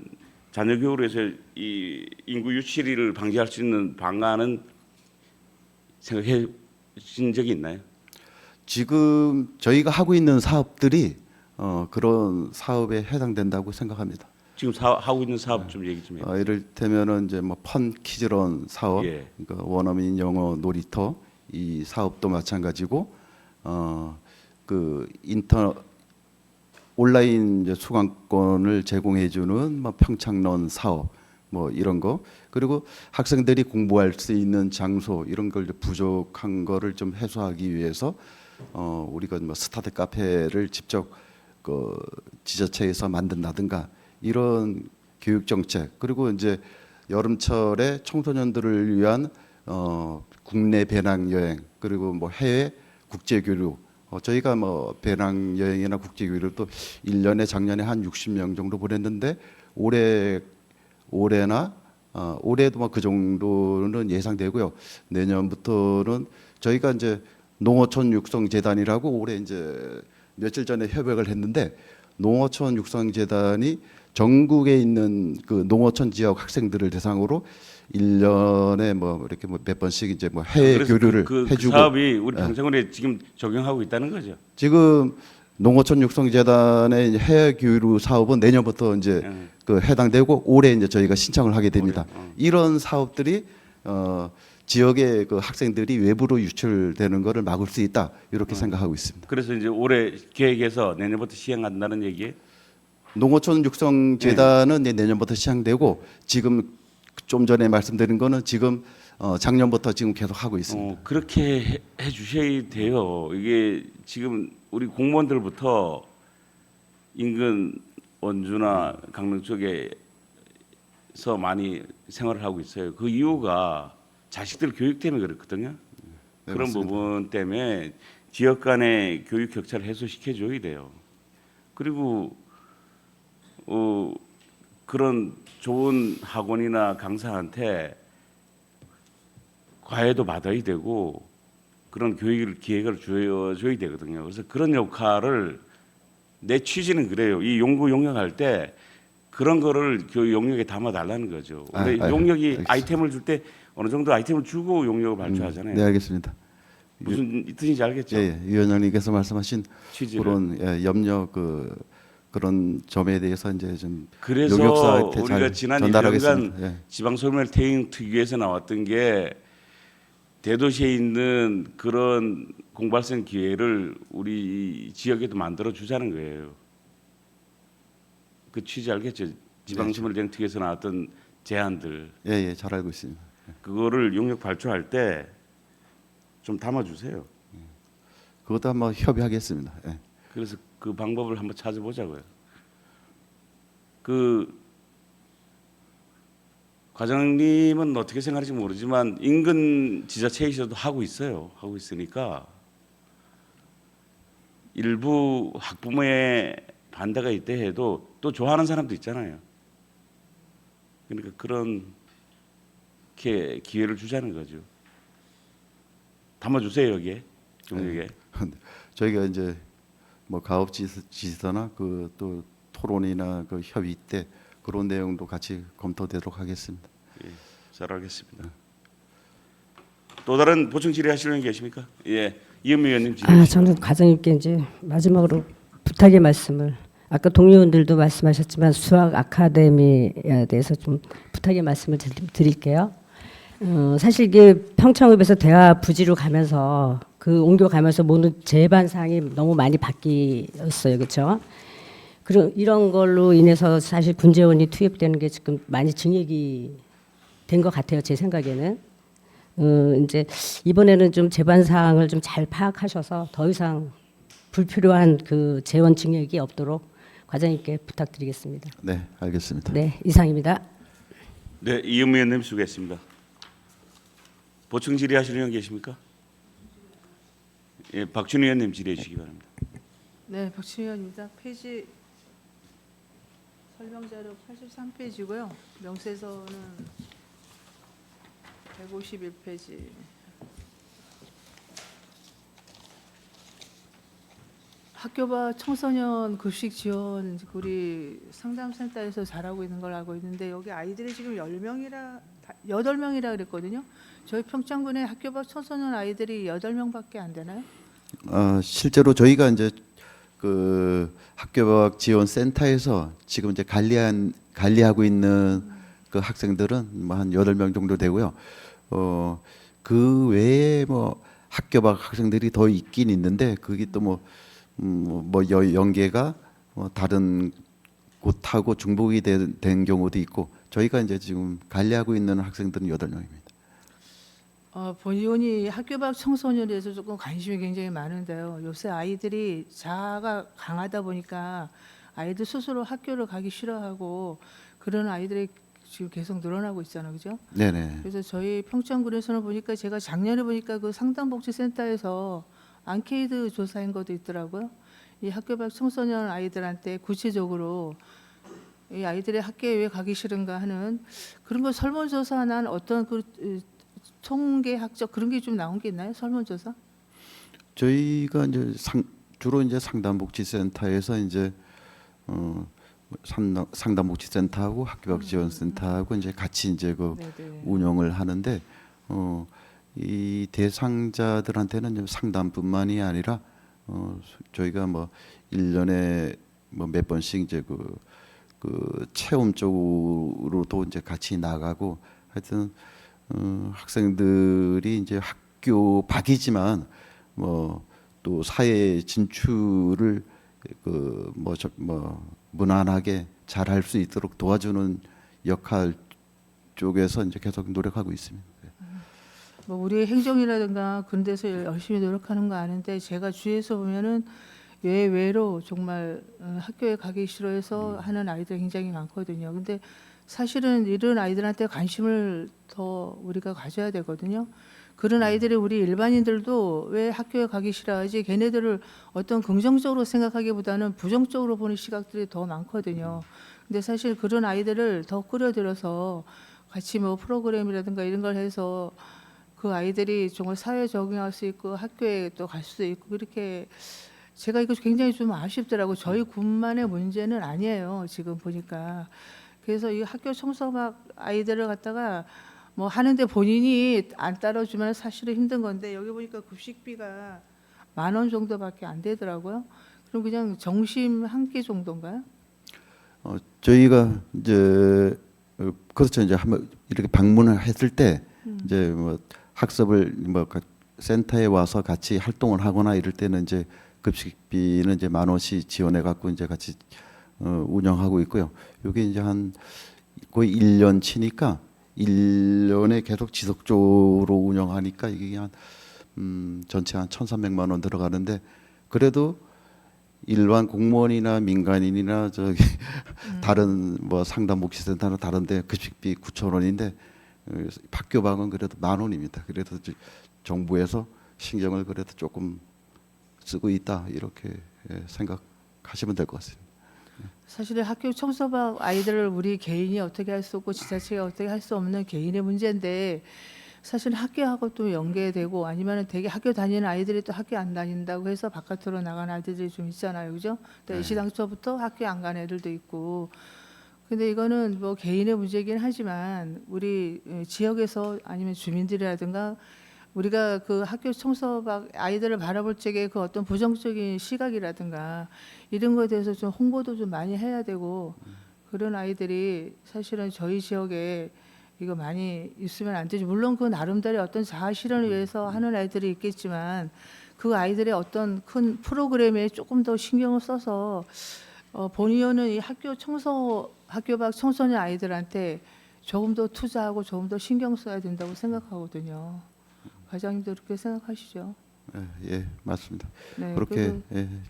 자녀 교육을 해서 이 인구 유출을 방지할 수 있는 방안은 생각해 신 적이 있나요? 지금 저희가 하고 있는 사업들이 그런 사업에 해당된다고 생각합니다. 지금 하고 있는 사업 좀 얘기 좀 해요. 이를테면은 이제 뭐 펀 키즈런 사업, 예. 그러니까 원어민 영어 놀이터 이 사업도 마찬가지고 그 온라인 이제 수강권을 제공해주는 뭐 평창런 사업 뭐 이런 거 그리고 학생들이 공부할 수 있는 장소 이런 걸 부족한 거를 좀 해소하기 위해서 우리가 뭐 스타트 카페를 직접 그 지자체에서 만든다든가 이런 교육 정책 그리고 이제 여름철에 청소년들을 위한 국내 배낭 여행 그리고 뭐 해외 국제 교류 저희가 뭐 배낭 여행이나 국제 교류도 1년에 작년에 한 60명 정도 보냈는데 올해나 올해도 뭐 그 정도는 예상되고요. 내년부터는 저희가 이제 농어촌 육성 재단이라고 올해 이제 며칠 전에 협약을 했는데 농어촌 육성 재단이 전국에 있는 그 농어촌 지역 학생들을 대상으로 1년에 뭐 이렇게 뭐 몇 번씩 이제 뭐 해외 그래서 교류를 그 해주고 사업이 우리 평창군에 지금 적용하고 있다는 거죠. 지금 농어촌 육성 재단의 해외 교류 사업은 내년부터 이제 그 해당되고 올해 이제 저희가 신청을 하게 됩니다. 이런 사업들이 지역의 그 학생들이 외부로 유출되는 것을 막을 수 있다 이렇게 생각하고 있습니다. 그래서 이제 올해 계획에서 내년부터 시행한다는 얘기예요. 농어촌 육성 재단은 이제 내년부터 시행되고 지금 좀 전에 말씀드린 거는 지금 작년부터 지금 계속 하고 있습니다. 그렇게 해 주셔야 돼요. 이게 지금 우리 공무원들부터 인근 원주나 강릉 쪽에서 많이 생활을 하고 있어요. 그 이유가 자식들 교육 때문에 그렇거든요. 네, 그런 맞습니다. 부분 때문에 지역 간의 교육 격차를 해소시켜 줘야 돼요. 그리고 그런 좋은 학원이나 강사한테 과외도 받아야 되고 그런 교육을 기획을 줘야 되거든요. 그래서 그런 역할을 내 취지는 그래요. 이 용구 용역할 때 그런 거를 교육 용역에 담아 달라는 거죠. 원래 용역이 알겠습니다. 아이템을 줄 때 어느 정도 아이템을 주고 용역을 발주하잖아요. 네, 알겠습니다. 무슨 뜻인지 알겠죠? 예, 위원장님께서 말씀하신 취지를. 그런 염려 그런 점에 대해서 이제 좀 그래서 용역사한테 우리가 잘 지난 전달하겠습니다. 1년간 예. 지방소멸 대응 특위에서 나왔던 게 대도시에 있는 그런 공발성 기회를 우리 지역에도 만들어 주자는 거예요. 그 취지 알겠죠? 지방소멸 대응 특위에서 나왔던 제안들 예, 예, 잘 알고 있습니다. 그거를 용역 발주할 때 좀 담아 주세요. 그것도 한번 협의하겠습니다. 예. 그래서 그 방법을 한번 찾아보자고요. 그 과장님은 어떻게 생각할지 모르지만 인근 지자체에서도 하고 있어요. 하고 있으니까 일부 학부모의 반대가 있대 해도 또 좋아하는 사람도 있잖아요. 그러니까 그런 기회를 주자는 거죠. 담아주세요 여기에 용역에. 저희가 이제 뭐 가업 지서나 그 또 토론이나 그 협의 때 그런 내용도 같이 검토되도록 하겠습니다. 예, 잘 알겠습니다. 또 다른 보충 질의하시는 분 계십니까? 예, 이은미 의원님 질의. 저는 과장님께 이제 마지막으로 부탁의 말씀을 아까 동료원들도 말씀하셨지만 수학 아카데미에 대해서 좀 부탁의 말씀을 드릴게요. 사실 이게 평창읍에서 대화 부지로 가면서 그 옮겨가면서 모든 제반 사항이 너무 많이 바뀌었어요, 그렇죠? 그리고 이런 걸로 인해서 사실 군재원이 투입되는 게 지금 많이 증액이 된 것 같아요, 제 생각에는. 이제 이번에는 좀 제반 사항을 좀 잘 파악하셔서 더 이상 불필요한 그 재원 증액이 없도록 과장님께 부탁드리겠습니다. 네, 알겠습니다. 네, 이상입니다. 네, 이은미 의원님 수고했습니다. 보충 질의하시는 분 계십니까? 예, 박준희 의원님 질의해 주시기 바랍니다. 네, 박치위원입니다. 페이지 설명자료 83페이지고요. 명세서는 151페이지. 학교가 청소년 급식 지원 우리 상담센터에서 잘하고 있는 걸 알고 있는데 여기 아이들이 지금 8명이라 그랬거든요. 저희 평창군에 학교 밖 청소년 아이들이 8명밖에 안 되나요? 실제로 저희가 이제 그 학교학 지원 센터에서 지금 이제 관리하고 있는 그 학생들은 뭐 한 8명 정도 되고요. 그 외에 뭐 학교학 학생들이 더 있긴 있는데 그게 또 뭐 연계가 다른 곳하고 중복이 된 경우도 있고 저희가 이제 지금 관리하고 있는 학생들은 8명입니다. 본의원이 학교 밖 청소년에 대해서 조금 관심이 굉장히 많은데요. 요새 아이들이 자아가 강하다 보니까 아이들 스스로 학교를 가기 싫어하고 그런 아이들이 지금 계속 늘어나고 있잖아요, 그죠? 네네. 그래서 저희 평창군에서는 보니까 제가 작년에 보니까 그 상담복지센터에서 앙케이드 조사한 것도 있더라고요. 이 학교 밖 청소년 아이들한테 구체적으로 이 아이들의 학교에 왜 가기 싫은가 하는 그런 거 설문조사나 어떤 그 통계학적 그런 게 좀 나온 게 있나요? 설문조사? 저희가 이제 주로 이제 상담복지센터에서 이제 상담복지센터하고 학교학지원센터하고 이제 같이 이제 그 네네. 운영을 하는데 이 대상자들한테는 이제 상담뿐만이 아니라 저희가 뭐 1년에 뭐 몇 번씩 이제 그 체험 쪽으로도 이제 같이 나가고 하여튼 학생들이 이제 학교 밖이지만 뭐 또 사회 진출을 무난하게 잘 할 수 있도록 도와주는 역할 쪽에서 이제 계속 노력하고 있습니다. 뭐 우리 행정이라든가 그런 데서 열심히 노력하는 거 아는데 제가 주위에서 보면은 예외로 정말 학교에 가기 싫어해서 하는 아이들 굉장히 많거든요. 근데 사실은 이런 아이들한테 관심을 더 우리가 가져야 되거든요. 그런 아이들이 우리 일반인들도 왜 학교에 가기 싫어하지? 걔네들을 어떤 긍정적으로 생각하기보다는 부정적으로 보는 시각들이 더 많거든요. 근데 사실 그런 아이들을 더 끌어들여서 같이 뭐 프로그램이라든가 이런 걸 해서 그 아이들이 정말 사회에 적응할 수 있고 학교에 또 갈 수도 있고 그렇게 제가 이거 굉장히 좀 아쉽더라고요. 저희 군만의 문제는 아니에요. 지금 보니까. 그래서 이 학교 청소막 아이들을 갖다가 뭐 하는데 본인이 안 따라주면 사실은 힘든 건데 여기 보니까 급식비가 10,000원 정도밖에 안 되더라고요. 그럼 그냥 점심 한 끼 정도인가요? 저희가 이제 그렇죠. 이제 한번 이렇게 방문을 했을 때 이제 뭐 학습을 뭐 센터에 와서 같이 활동을 하거나 이럴 때는 이제 급식비는 이제 10,000원씩 지원해 갖고 이제 같이 운영하고 있고요. 이게 이제 한 거의 1년 치니까 1년에 계속 지속적으로 운영하니까 이게 한 전체 한 1,300만 원 들어가는데 그래도 일반 공무원이나 민간인이나 저기 다른 뭐 상담복지센터나 다른데 급식비 9,000원인데 학교방은 그래도 10,000원입니다. 그래도 정부에서 신경을 그래도 조금 쓰고 있다 이렇게 생각하시면 될 것 같습니다. 사실 학교 청소박 아이들을 우리 개인이 어떻게 할 수 없고 지자체가 어떻게 할 수 없는 개인의 문제인데 사실 학교하고 또 연계되고 아니면은 되게 학교 다니는 아이들이 또 학교 안 다닌다고 해서 바깥으로 나간 아이들이 좀 있잖아요, 그죠? 또 애시당초부터 학교 안 간 애들도 있고. 근데 이거는 뭐 개인의 문제이긴 하지만 우리 지역에서 아니면 주민들이라든가 우리가 그 학교 청소박 아이들을 바라볼 적에 그 어떤 부정적인 시각이라든가 이런 거에 대해서 좀 홍보도 좀 많이 해야 되고 그런 아이들이 사실은 저희 지역에 이거 많이 있으면 안 되지. 물론 그 나름대로 어떤 자아 실현을 위해서 하는 아이들이 있겠지만 그 아이들의 어떤 큰 프로그램에 조금 더 신경을 써서 본의원은 이 학교 밖 청소년 아이들한테 조금 더 투자하고 조금 더 신경 써야 된다고 생각하거든요. 과장님도 그렇게 생각하시죠? 예, 맞습니다. 네, 그렇게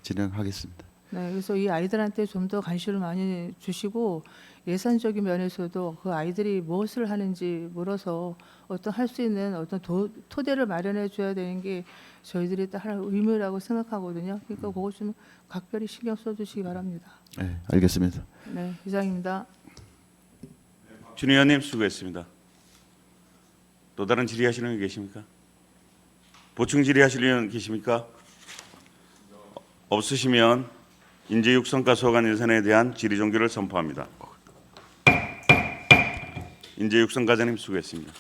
진행하겠습니다. 네, 그래서 이 아이들한테 좀 더 관심을 많이 주시고 예산적인 면에서도 그 아이들이 무엇을 하는지 물어서 어떤 할 수 있는 어떤 토대를 마련해 줘야 되는 게 저희들이 또 할 의무라고 생각하거든요. 그러니까 그거 좀 각별히 신경 써주시기 바랍니다. 네, 알겠습니다. 네, 이상입니다. 준 의원님 수고했습니다. 또 다른 질의하시는 분 계십니까? 보충 질의하시는 분 계십니까? 없으시면 인재육성과 소관 예산에 대한 질의 종결을 선포합니다. 인재육성 과장님 수고했습니다.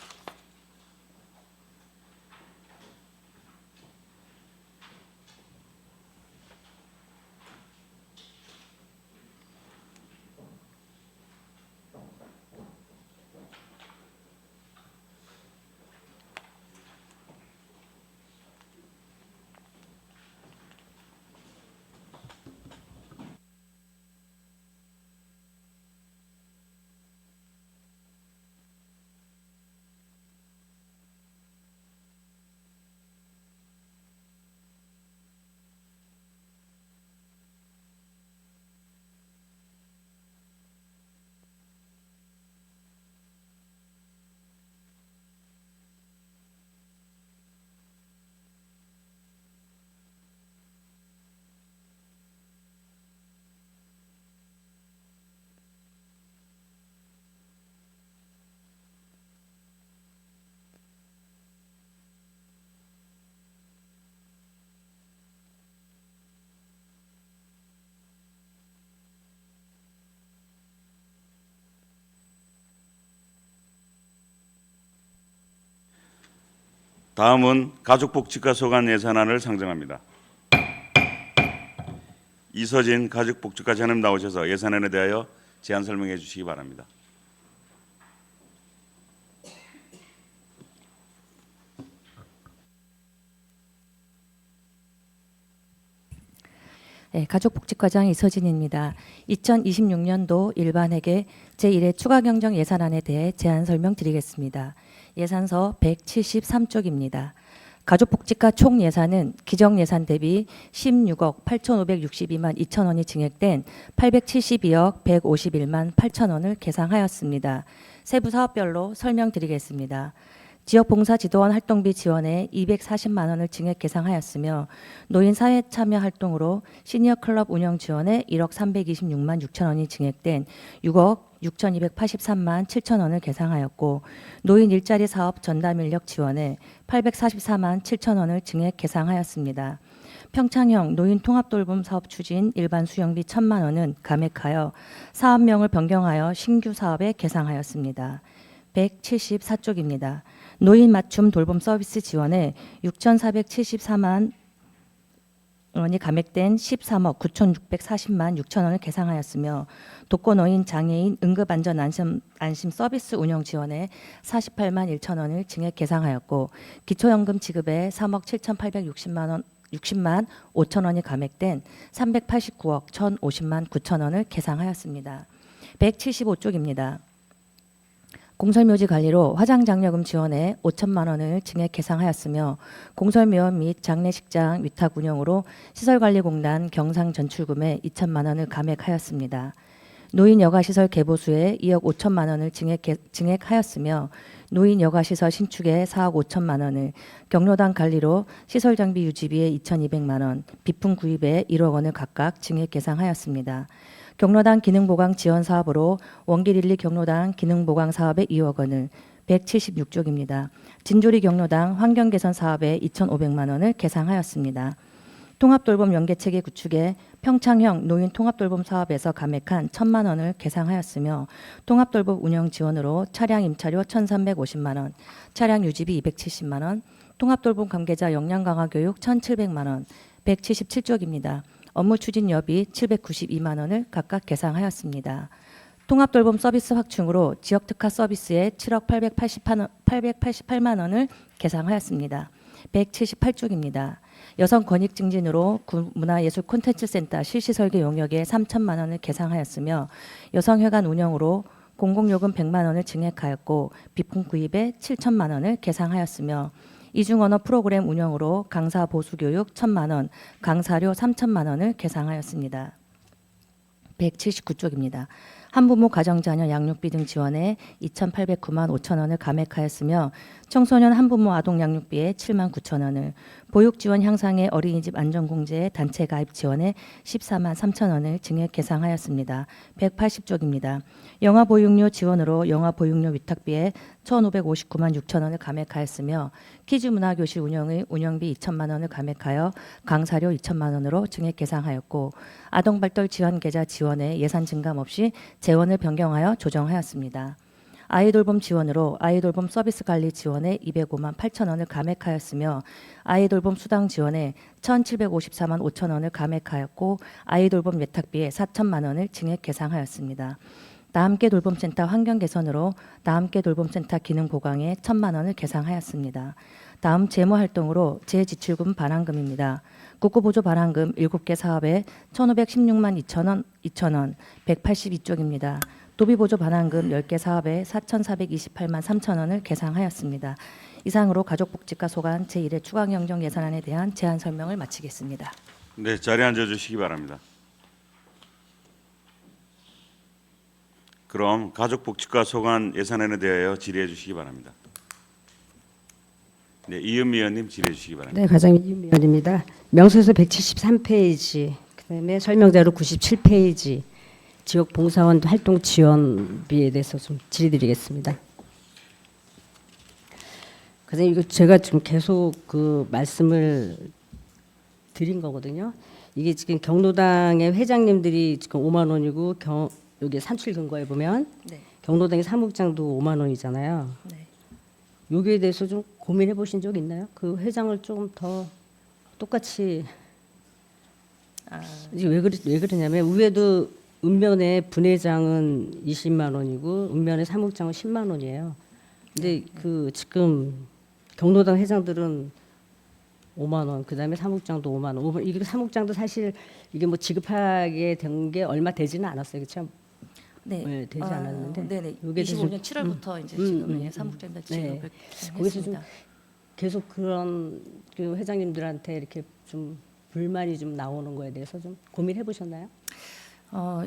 다음은 가족복지과 소관 예산안을 상정합니다. 이서진 가족복지과 장님 나오셔서 예산안에 대하여 제안 설명해 주시기 바랍니다. 네, 가족복지과장 이서진입니다. 2026년도 일반회계 제1회 추가경정 예산안에 대해 제안 설명드리겠습니다. 예산서 173쪽입니다. 가족복지과 총 예산은 기정 예산 대비 16억 8,562만 2천 원이 증액된 872억 151만 8천 원을 계상하였습니다. 세부 사업별로 설명드리겠습니다. 지역봉사지도원 활동비 지원에 240만 원을 증액 계상하였으며 노인 사회참여 활동으로 시니어클럽 운영 지원에 1억 326만 6천 원이 증액된 6억 6,283만 7천 원을 계상하였고 노인 일자리 사업 전담 인력 지원에 844만 7천 원을 증액 계상하였습니다. 평창형 노인 통합돌봄 사업 추진 일반 수령비 1,000만 원은 감액하여 사업명을 변경하여 신규 사업에 계상하였습니다. 174쪽입니다. 노인 맞춤 돌봄 서비스 지원에 6,474만 원이 감액된 13억 9,640만 6천 원을 계상하였으며 독거노인 장애인 응급안전 안심 서비스 운영 지원에 48만 1천 원을 증액 계상하였고 기초연금 지급에 3억 7,860만 5천 원이 감액된 389억 1,050만 9천 원을 계상하였습니다. 175쪽입니다. 공설묘지 관리로 화장장려금 지원에 5천만 원을 증액 계상하였으며 공설묘원 및 장례식장 위탁 운영으로 시설관리공단 경상전출금에 2천만 원을 감액하였습니다. 노인 여가시설 개보수에 2억 5천만 원을 증액하였으며 노인 여가시설 신축에 4억 5천만 원을 경로당 관리로 시설장비 유지비에 2,200만 원, 비품 구입에 1억 원을 각각 증액 계상하였습니다. 경로당 기능보강 지원 사업으로 원길일리 경로당 기능보강 사업에 2억 원을 176쪽입니다. 진조리 경로당 환경개선 사업에 2,500만 원을 계상하였습니다. 통합돌봄 연계체계 구축에 평창형 노인 통합돌봄 사업에서 감액한 1,000만 원을 계상하였으며 통합돌봄 운영 지원으로 차량 임차료 1,350만 원, 차량 유지비 270만 원, 통합돌봄 관계자 역량 강화 교육 1,700만 원, 177쪽입니다. 업무 추진 여비 792만 원을 각각 계상하였습니다. 통합돌봄 서비스 확충으로 지역특화 서비스에 7억 888만 원을 계상하였습니다. 178쪽입니다. 여성 권익 증진으로 문화예술 콘텐츠센터 실시 설계 용역에 3천만 원을 계상하였으며 여성회관 운영으로 공공요금 100만 원을 증액하였고 비품 구입에 7천만 원을 계상하였으며 이중언어 프로그램 운영으로 강사 보수교육 1,000만 원, 강사료 3천만 원을 계상하였습니다. 179쪽입니다. 한부모 가정자녀 양육비 등 지원에 2,809만 5천 원을 감액하였으며 청소년 한부모 아동 양육비에 7만 9천 원을 보육 지원 향상의 어린이집 안전공제 단체 가입 지원에 14만 3천 원을 증액 계상하였습니다. 180쪽입니다. 영아 보육료 지원으로 영아 보육료 위탁비에 1,559만 6천 원을 감액하였으며 키즈 문화교실 운영의 운영비 2천만 원을 감액하여 강사료 2천만 원으로 증액 계상하였고 아동발달 지원 계좌 지원에 예산 증감 없이 재원을 변경하여 조정하였습니다. 아이돌봄 지원으로 아이돌봄 서비스 관리 지원에 205만 8천 원을 감액하였으며 아이돌봄 수당 지원에 1,754만 5천 원을 감액하였고 아이돌봄 예탁비에 4천만 원을 증액 계상하였습니다. 나함께 돌봄센터 환경 개선으로 나함께 돌봄센터 기능 보강에 1,000만 원을 계상하였습니다. 다음 재무 활동으로 재지출금 반환금입니다. 국고보조 반환금 7개 사업에 1,516만 2천 원 182쪽입니다. 도비보조 반환금 10개 사업에 4,428만 3천 원을 계상하였습니다. 이상으로 가족복지과 소관 제1회 추가경정 예산안에 대한 제안 설명을 마치겠습니다. 네, 자리에 앉아주시기 바랍니다. 그럼 가족복지과 소관 예산안에 대하여 질의해 주시기 바랍니다. 네, 이은미 의원님 질의해 주시기 바랍니다. 네, 과장님 이은미 의원입니다. 명세서 173페이지, 그다음에 설명자료 97페이지 지역 봉사원 활동 지원비에 대해서 좀 질의드리겠습니다. 과장님 이거 제가 지금 계속 그 말씀을 드린 거거든요. 이게 지금 경로당의 회장님들이 지금 5만 원이고 여기 산출 근거에 보면 네. 경로당의 사무국장도 5만 원이잖아요. 네. 여기에 대해서 좀 고민해 보신 적 있나요? 그 회장을 좀 더 똑같이 이게 왜 그러냐면 위에도 읍면의 분회장은 20만 원이고 읍면의 사무국장은 10만 원이에요. 근데 그 지금 경로당 회장들은 5만 원, 그다음에 사무국장도 5만 원. 이게 사무국장도 사실 이게 뭐 지급하게 된 게 얼마 되지는 않았어요, 그렇죠? 네, 되지 않았는데 네네. 요게 좀 25년 7월부터 이제 지금 예, 사무국장님들 네. 지급을 거기서 좀 했습니다. 계속 그런 그 회장님들한테 이렇게 좀 불만이 좀 나오는 거에 대해서 좀 고민해 보셨나요?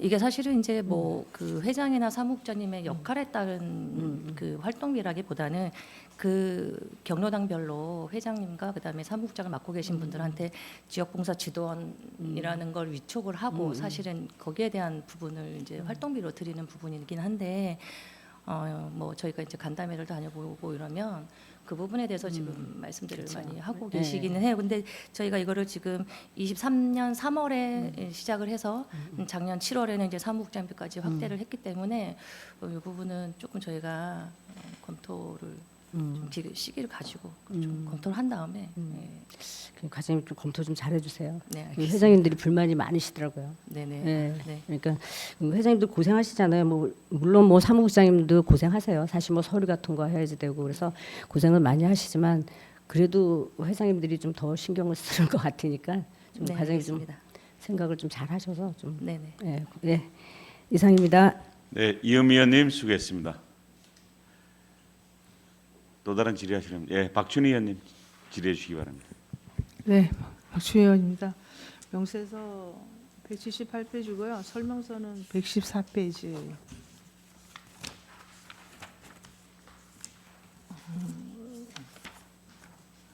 이게 사실은 이제 뭐 그 회장이나 사무국장님의 역할에 따른 그 활동비라기보다는 그 경로당별로 회장님과 그다음에 사무국장을 맡고 계신 분들한테 지역봉사 지도원이라는 걸 위촉을 하고 사실은 거기에 대한 부분을 이제 활동비로 드리는 부분이긴 한데 뭐 저희가 이제 간담회를 다녀보고 이러면 그 부분에 대해서 지금 말씀들을 많이 하고 계시기는 해요. 근데 저희가 이거를 지금 23년 3월에 시작을 해서 작년 7월에는 이제 사무국장비까지 확대를 했기 때문에 이 부분은 조금 저희가 검토를 좀 시기를 가지고 좀 검토를 한 다음에 그 과장님 좀 검토 좀 잘해주세요. 네, 그 알겠습니다. 회장님들이 불만이 많으시더라고요. 네네. 네. 네. 그러니까 회장님들 고생하시잖아요. 뭐 물론 뭐 사무국장님도 고생하세요. 사실 뭐 서류 같은 거 해야지 되고 그래서 고생을 많이 하시지만 그래도 회장님들이 좀 더 신경을 쓰는 것 같으니까 좀 네, 과장님 좀 알겠습니다. 생각을 좀 잘하셔서 좀 네네. 네. 이상입니다. 네, 이은미 의원님 수고했습니다. 또 다른 질의하시려면 박춘희 의원님 질의해 주시기 바랍니다. 네, 박주희 의원입니다. 명세서 178페이지고요. 설명서는 114페이지.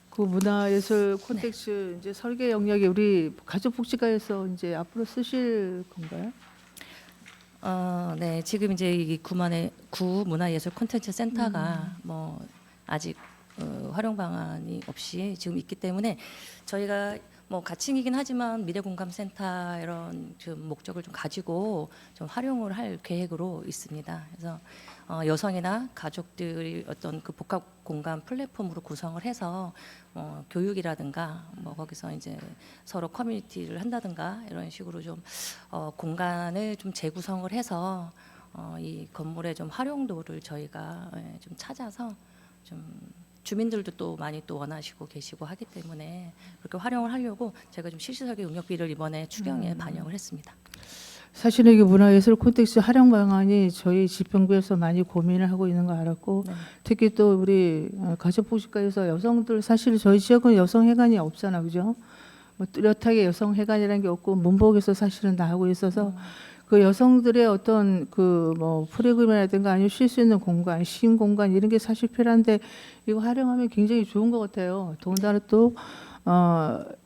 그 문화예술 콘텍스 이제 설계 영역이 우리 가족복지과에서 이제 앞으로 쓰실 건가요? 네, 지금 이제 이 구 문화예술 콘텐츠 센터가 뭐 아직 활용 방안이 없이 지금 있기 때문에 저희가 뭐 가칭이긴 하지만 미래공감센터 이런 좀 목적을 좀 가지고 좀 활용을 할 계획으로 있습니다. 그래서 여성이나 가족들이 어떤 그 복합 공간 플랫폼으로 구성을 해서 교육이라든가 뭐 거기서 이제 서로 커뮤니티를 한다든가 이런 식으로 좀 공간을 좀 재구성을 해서 이 건물의 좀 활용도를 저희가 좀 찾아서 좀 주민들도 또 많이 또 원하시고 계시고 하기 때문에 그렇게 활용을 하려고 제가 좀 실시설계 용역비를 이번에 추경에 반영을 했습니다. 사실은 이게 문화예술 콘텍스 활용 방안이 저희 집행부에서 많이 고민을 하고 있는 거 알았고 네. 특히 또 우리 가족복지과에서 여성들 사실 저희 지역은 여성회관이 없잖아, 그죠? 뭐 뚜렷하게 여성회관이라는 게 없고 문복에서 사실은 다 하고 있어서 그 여성들의 어떤 그 뭐 프로그램이라든가 아니면 쉴 수 있는 공간, 쉼 공간 이런 게 사실 필요한데 이거 활용하면 굉장히 좋은 것 같아요. 더군다나 또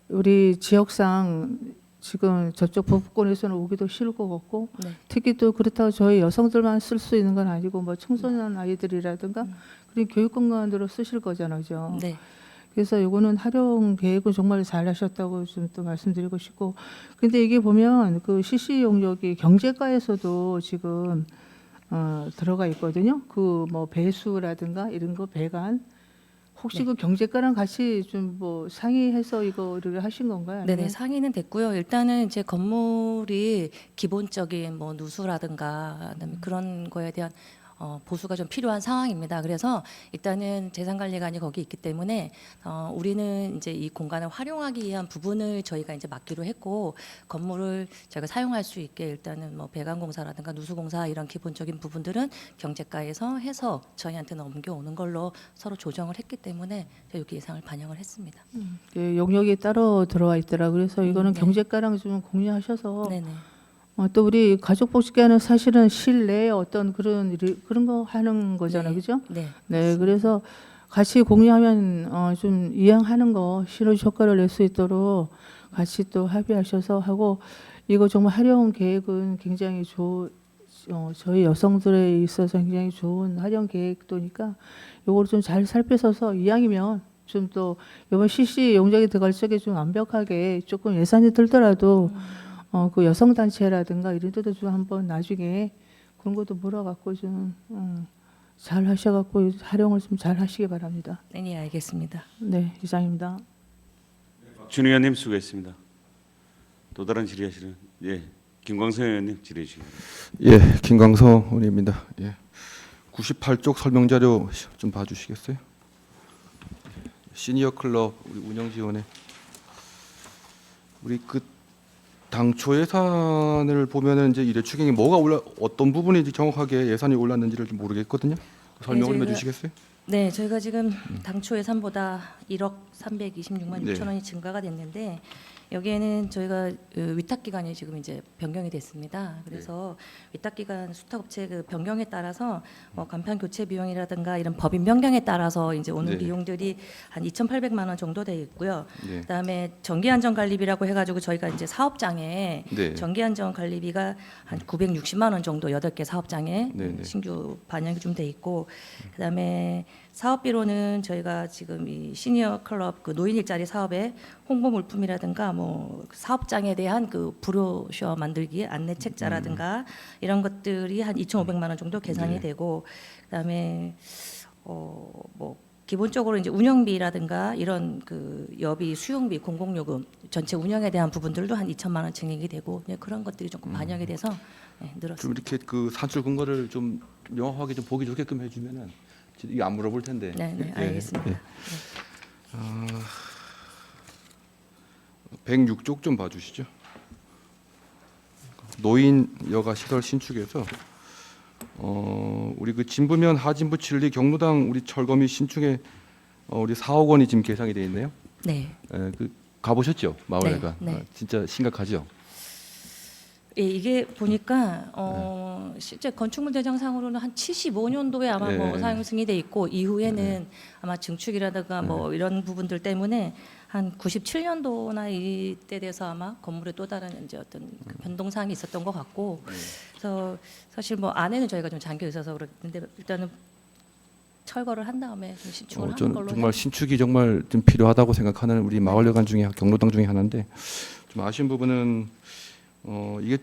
우리 지역상 지금 저쪽 북부권에서는 오기도 싫을 것 같고 네. 특히 또 그렇다고 저희 여성들만 쓸 수 있는 건 아니고 뭐 청소년 아이들이라든가 그런 교육 공간으로 쓰실 거잖아요, 그죠? 네. 그래서 이거는 활용 계획은 정말 잘 하셨다고 좀 또 말씀드리고 싶고 근데 이게 보면 그 CC 용역이 경제과에서도 지금 들어가 있거든요. 그 뭐 배수라든가 이런 거 배관 혹시 네. 그 경제과랑 같이 좀 뭐 상의해서 이거를 하신 건가요? 네네 아니면? 상의는 됐고요. 일단은 이제 건물이 기본적인 뭐 누수라든가 그다음에 그런 거에 대한 보수가 좀 필요한 상황입니다. 그래서 일단은 재산관리관이 거기 있기 때문에 우리는 이제 이 공간을 활용하기 위한 부분을 저희가 이제 맡기로 했고 건물을 저희가 사용할 수 있게 일단은 뭐 배관공사라든가 누수공사 이런 기본적인 부분들은 경제과에서 해서 저희한테 넘겨오는 걸로 서로 조정을 했기 때문에 여기 예상을 반영을 했습니다. 그 용역이 따로 들어와 있더라고요. 그래서 이거는 네. 경제과랑 좀 공유하셔서 네네. 또 우리 가족복지과는 사실은 실내에 어떤 그런 거 하는 거잖아요, 네. 그죠? 네. 네, 그래서 같이 공유하면 좀 이양하는 거 시너지 효과를 낼 수 있도록 같이 또 합의하셔서 하고 이거 정말 활용 계획은 굉장히 저희 여성들에 있어서 굉장히 좋은 활용 계획도니까 이걸 좀 잘 살펴서 이왕이면 좀 또 이번 CC 용적이 들어갈 적에 좀 완벽하게 조금 예산이 들더라도 그 여성 단체라든가 이런 데도 좀 한번 나중에 그런 것도 물어갖고 좀 잘 하셔갖고 활용을 좀 잘 하시기 바랍니다. 네, 알겠습니다. 네, 이상입니다. 박춘희 의원님 수고했습니다. 또 다른 질의하시는 김광선 의원님 질의해 주시기 바랍니다. 예, 김광성 의원입니다. 예. 98쪽 설명 자료 좀 봐주시겠어요? 시니어 클럽 우리 운영 지원에 우리 그 당초 예산을 보면은 이제 이래 추경이 어떤 부분이 이제 정확하게 예산이 올랐는지를 좀 모르겠거든요. 설명을 좀 저희가- 해주시겠어요? 네, 저희가 지금 당초 예산보다 1억 326만 네. 6천 원이 증가가 됐는데 여기에는 저희가 위탁 기간이 지금 이제 변경이 됐습니다. 그래서 위탁 기간 수탁업체 그 변경에 따라서 간판 교체 비용이라든가 이런 법인 변경에 따라서 이제 오는 네. 비용들이 한 2,800만 원 정도 돼 있고요. 네. 그다음에 정기안전 관리비라고 해가지고 저희가 이제 사업장에 네. 정기안전 관리비가 한 960만 원 정도 8개 사업장에 네, 네. 신규 반영이 좀 돼 있고 그다음에 사업비로는 저희가 지금 이 시니어 클럽 그 노인 일자리 사업에 홍보 물품이라든가 뭐 사업장에 대한 그 브로셔 만들기 안내 책자라든가 이런 것들이 한 2,500만 원 정도 계산이 네. 되고 그다음에 뭐 기본적으로 이제 운영비라든가 이런 그 여비, 수용비, 공공요금 전체 운영에 대한 부분들도 한 2천만 원 증액이 되고 그런 것들이 조금 반영이 돼서 늘었습니다. 좀 이렇게 그 산출 근거를 좀 명확하게 좀 보기 좋게끔 해주면은 이게 안 물어볼 텐데. 네, 네, 예, 알겠습니다. 예. 106쪽 좀 봐주시죠. 노인 여가 시설 신축에서 우리 그 진부면 하진부 칠리 경로당 우리 철거미 신축에 우리 4억 원이 지금 계상이 돼 있네요. 네. 예, 그 가보셨죠 마을회관? 네, 네. 진짜 심각하죠. 예, 이게 보니까 실제 건축물 대장상으로는 한 75년도에 아마 네. 뭐 사용 승인돼 있고 이후에는 아마 증축이라든가 뭐 이런 부분들 때문에 한 97년도나 이때 돼서 아마 건물에 또 다른 이제 어떤 그 변동사항이 있었던 것 같고 그래서 사실 뭐 안에는 저희가 좀 잠겨 있어서 그런데 일단은 철거를 한 다음에 좀 신축을 하는 저는 걸로 정말 신축이 정말 좀 필요하다고 생각하는 우리 마을회관 중에 경로당 중에 하나인데 좀 아쉬운 부분은 이게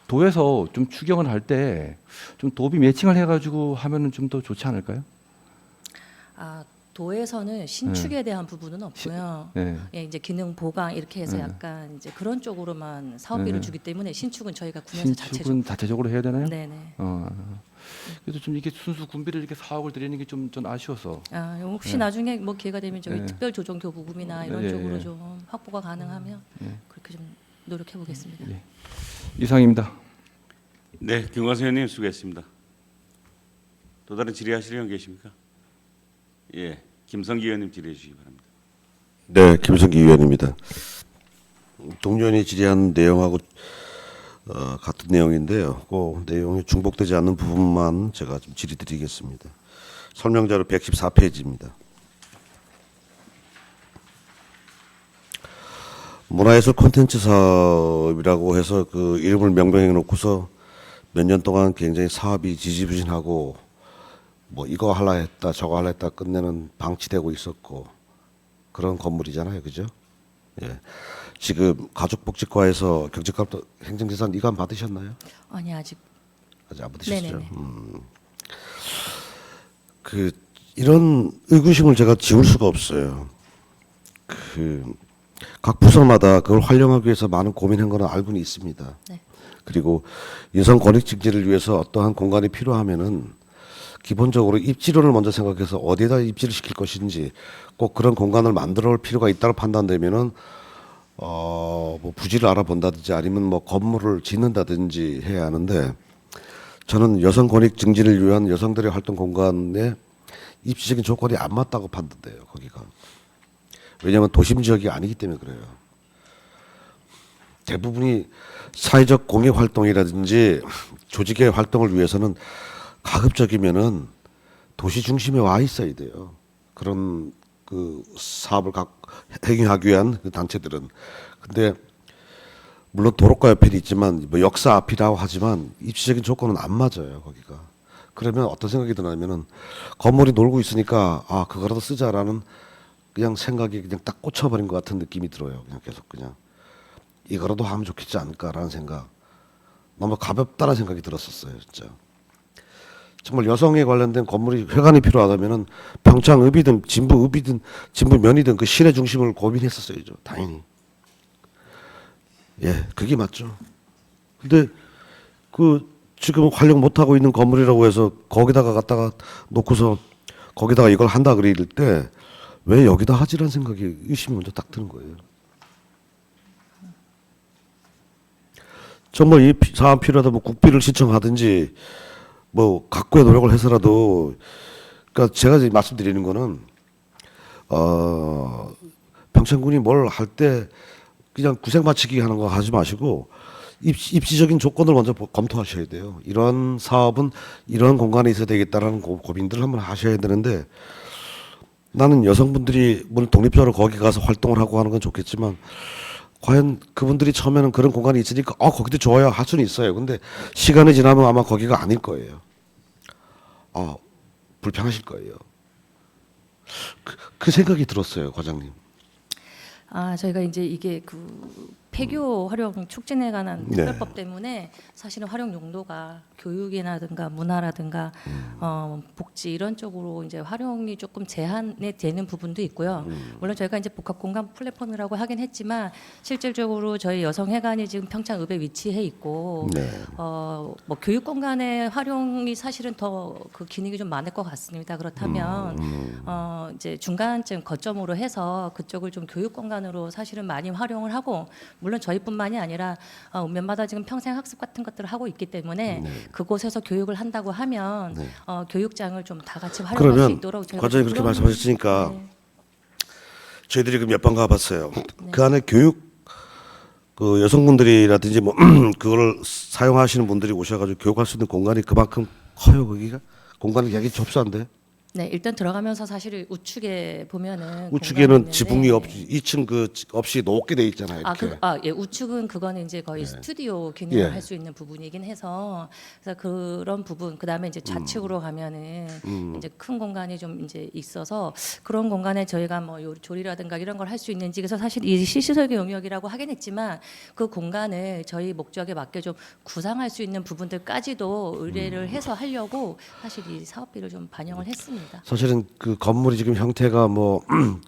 도에서 좀 추경을 할 때 좀 도비 매칭을 해가지고 하면은 좀 더 좋지 않을까요? 도에서는 신축에 대한 부분은 없고요. 네. 예, 이제 기능 보강 이렇게 해서 네. 약간 이제 그런 쪽으로만 사업비를 네. 주기 때문에 신축은 저희가 구면서 자체적으로 신축은 자체적으로 해야 되나요? 네네. 그래서 좀 이게 순수 군비를 이렇게 4억을 들이는 게 좀 아쉬워서. 혹시 네. 나중에 뭐 기회가 되면 저희 네. 특별 조정 교부금이나 이런 네, 쪽으로 네. 좀 확보가 가능하면 네. 그렇게 좀 노력해 보겠습니다. 예. 이상입니다. 네, 김광선 의원님 수고했습니다. 또 다른 질의하실 의원 계십니까? 예, 김성기 의원님 질의해 주시기 바랍니다. 네, 김성기 의원입니다. 동료 의원이 질의한 내용하고 같은 내용인데요. 그 내용이 중복되지 않는 부분만 제가 좀 질의드리겠습니다. 설명자료 114페이지입니다. 문화예술 콘텐츠 사업이라고 해서 그 이름을 명명해 놓고서 몇 년 동안 굉장히 사업이 지지부진하고 뭐 이거 하려 했다 저거 하려 했다 끝내는 방치되고 있었고 그런 건물이잖아요, 그죠? 예. 지금 가족복지과에서 경제값도 행정재산 이관 받으셨나요? 아니 아직 아직 안 받으셨죠? 네네네. 그 이런 의구심을 제가 지울 수가 없어요. 그 각 부서마다 그걸 활용하기 위해서 많은 고민한 거는 알고는 있습니다. 네. 그리고 인성 권익 증진을 위해서 어떠한 공간이 필요하면은 기본적으로 입지론을 먼저 생각해서 어디에다 입지를 시킬 것인지 꼭 그런 공간을 만들어 올 필요가 있다고 판단되면은 뭐 부지를 알아본다든지 아니면 뭐 건물을 짓는다든지 해야 하는데 저는 여성 권익 증진을 위한 여성들의 활동 공간에 입지적인 조건이 안 맞다고 판단돼요, 거기가. 왜냐하면 도심 지역이 아니기 때문에 그래요. 대부분이 사회적 공익 활동이라든지 조직의 활동을 위해서는 가급적이면은 도시 중심에 와 있어야 돼요. 그런 그 사업을 행하기 위한 그 단체들은. 근데 물론 도로가 옆에는 있지만 뭐 역사 앞이라고 하지만 입지적인 조건은 안 맞아요, 거기가. 그러면 어떤 생각이 드냐면은 건물이 놀고 있으니까 아 그거라도 쓰자라는 그냥 생각이 그냥 딱 꽂혀버린 것 같은 느낌이 들어요. 그냥 계속 그냥 이거라도 하면 좋겠지 않을까라는 생각. 너무 가볍다는 생각이 들었었어요, 진짜. 정말 여성에 관련된 건물이 회관이 필요하다면은 평창읍이든 진부읍이든 진부면이든 그 시내 중심을 고민했었어야죠, 당연히. 예, 그게 맞죠. 근데 그 지금 활용 못 하고 있는 건물이라고 해서 거기다가 갖다가 놓고서 거기다가 이걸 한다 그럴 때 왜 여기다 하지라는 생각이 의심이 먼저 딱 드는 거예요. 정말 이 사안 필요하다 뭐 국비를 신청하든지 뭐 각고의 노력을 해서라도 그러니까 제가 이제 말씀드리는 거는 평창군이 뭘 할 때 그냥 구색 맞추기 하는 거 하지 마시고 입시적인 조건을 먼저 검토하셔야 돼요. 이런 사업은 이런 공간에 있어야 되겠다라는 고민들을 한번 하셔야 되는데 나는 여성분들이 물론 독립적으로 거기 가서 활동을 하고 하는 건 좋겠지만 과연 그분들이 처음에는 그런 공간이 있으니까 거기도 좋아요 할 수는 있어요. 근데 시간이 지나면 아마 거기가 아닐 거예요. 불편하실 거예요. 그 생각이 들었어요, 과장님. 저희가 이제 이게 폐교 활용 촉진에 관한 네. 특별법 때문에 사실은 활용 용도가 교육이라든가 문화라든가 복지 이런 쪽으로 이제 활용이 조금 제한이 되는 부분도 있고요. 물론 저희가 이제 복합공간 플랫폼이라고 하긴 했지만 실질적으로 저희 여성회관이 지금 평창읍에 위치해 있고 네. 뭐 교육 공간의 활용이 사실은 더 그 기능이 좀 많을 것 같습니다. 그렇다면 이제 중간쯤 거점으로 해서 그쪽을 좀 교육 공간으로 사실은 많이 활용을 하고 물론 저희뿐만이 아니라 읍면마다 지금 평생 학습 같은 것들을 하고 있기 때문에 그곳에서 교육을 한다고 하면 교육장을 좀 다 같이 활용할 수 그러면 있도록 저희가 과장님 그렇게 그런- 말씀하셨으니까 네. 저희들이 그 몇 번 가봤어요. 그 안에 교육 그 여성분들이라든지 뭐 그걸 사용하시는 분들이 오셔가지고 교육할 수 있는 공간이 그만큼 커요. 거기가 공간이 굉장히 접수한데 네, 일단 들어가면서 사실 우측에 보면은 우측에는 공간이 지붕이 있는데 없이 2층 없이 높게 돼 있잖아요. 이렇게. 예, 우측은 그거는 이제 거의 스튜디오 기능을 예. 할 수 있는 부분이긴 해서 그래서 그런 부분 그다음에 이제 좌측으로 가면은 이제 큰 공간이 좀 이제 있어서 그런 공간에 저희가 뭐 조리라든가 이런 걸 할 수 있는지 그래서 사실 이 시설계 용역이라고 하긴 했지만 그 공간을 저희 목적에 맞게 좀 구상할 수 있는 부분들까지도 의뢰를 해서 하려고 사실 이 사업비를 좀 반영을 했습니다. 사실은 그 건물이 지금 형태가 뭐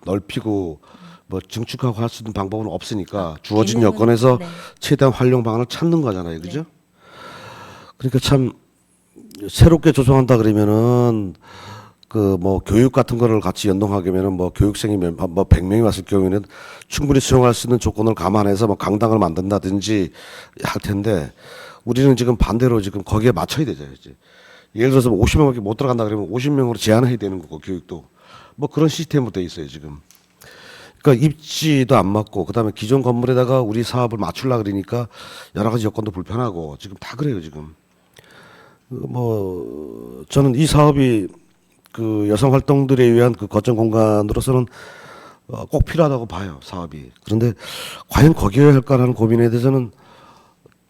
넓히고 뭐 증축하고 할 수 있는 방법은 없으니까 주어진 기능은- 여건에서 네. 최대한 활용 방안을 찾는 거잖아요, 그죠? 그러니까 참 새롭게 조성한다 그러면은 그 뭐 교육 같은 거를 같이 연동하게면은 뭐 교육생이 뭐 100명이 왔을 경우에는 충분히 수용할 수 있는 조건을 감안해서 뭐 강당을 만든다든지 할 텐데 우리는 지금 반대로 지금 거기에 맞춰야 되죠, 이제. 예를 들어서 50명밖에 못 들어간다 그러면 50명으로 제한해야 되는 거고 교육도 뭐 그런 시스템으로 돼 있어요 지금. 그러니까 입지도 안 맞고 그다음에 기존 건물에다가 우리 사업을 맞추려 그러니까 여러 가지 여건도 불편하고 지금 다 그래요 지금. 뭐 저는 이 사업이 그 여성 활동들에 위한 그 거점 공간으로서는 꼭 필요하다고 봐요 사업이. 그런데 과연 거기에 할까라는 고민에 대해서는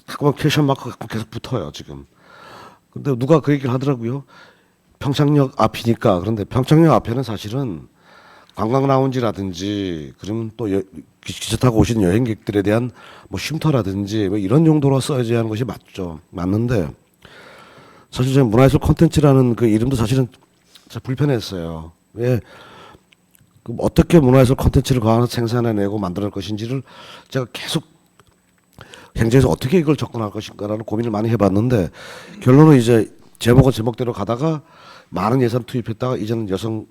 자꾸만 퀘션 마크가 계속 붙어요 지금. 근데 누가 그 얘기를 하더라고요. 평창역 앞이니까. 그런데 평창역 앞에는 사실은 관광 라운지라든지 그러면 또 기차 타고 오시는 여행객들에 대한 뭐 쉼터라든지 뭐 이런 용도로 써야지 하는 것이 맞죠. 맞는데 사실 제가 문화예술 콘텐츠라는 그 이름도 사실은 진짜 불편했어요. 왜 그 어떻게 문화예술 콘텐츠를 그 안에서 생산해내고 만들어낼 것인지를 제가 계속 행정에서 어떻게 이걸 접근할 것인가라는 고민을 많이 해봤는데 결론은 이제 제목은 제목대로 가다가 많은 예산 투입했다가 이제는 여성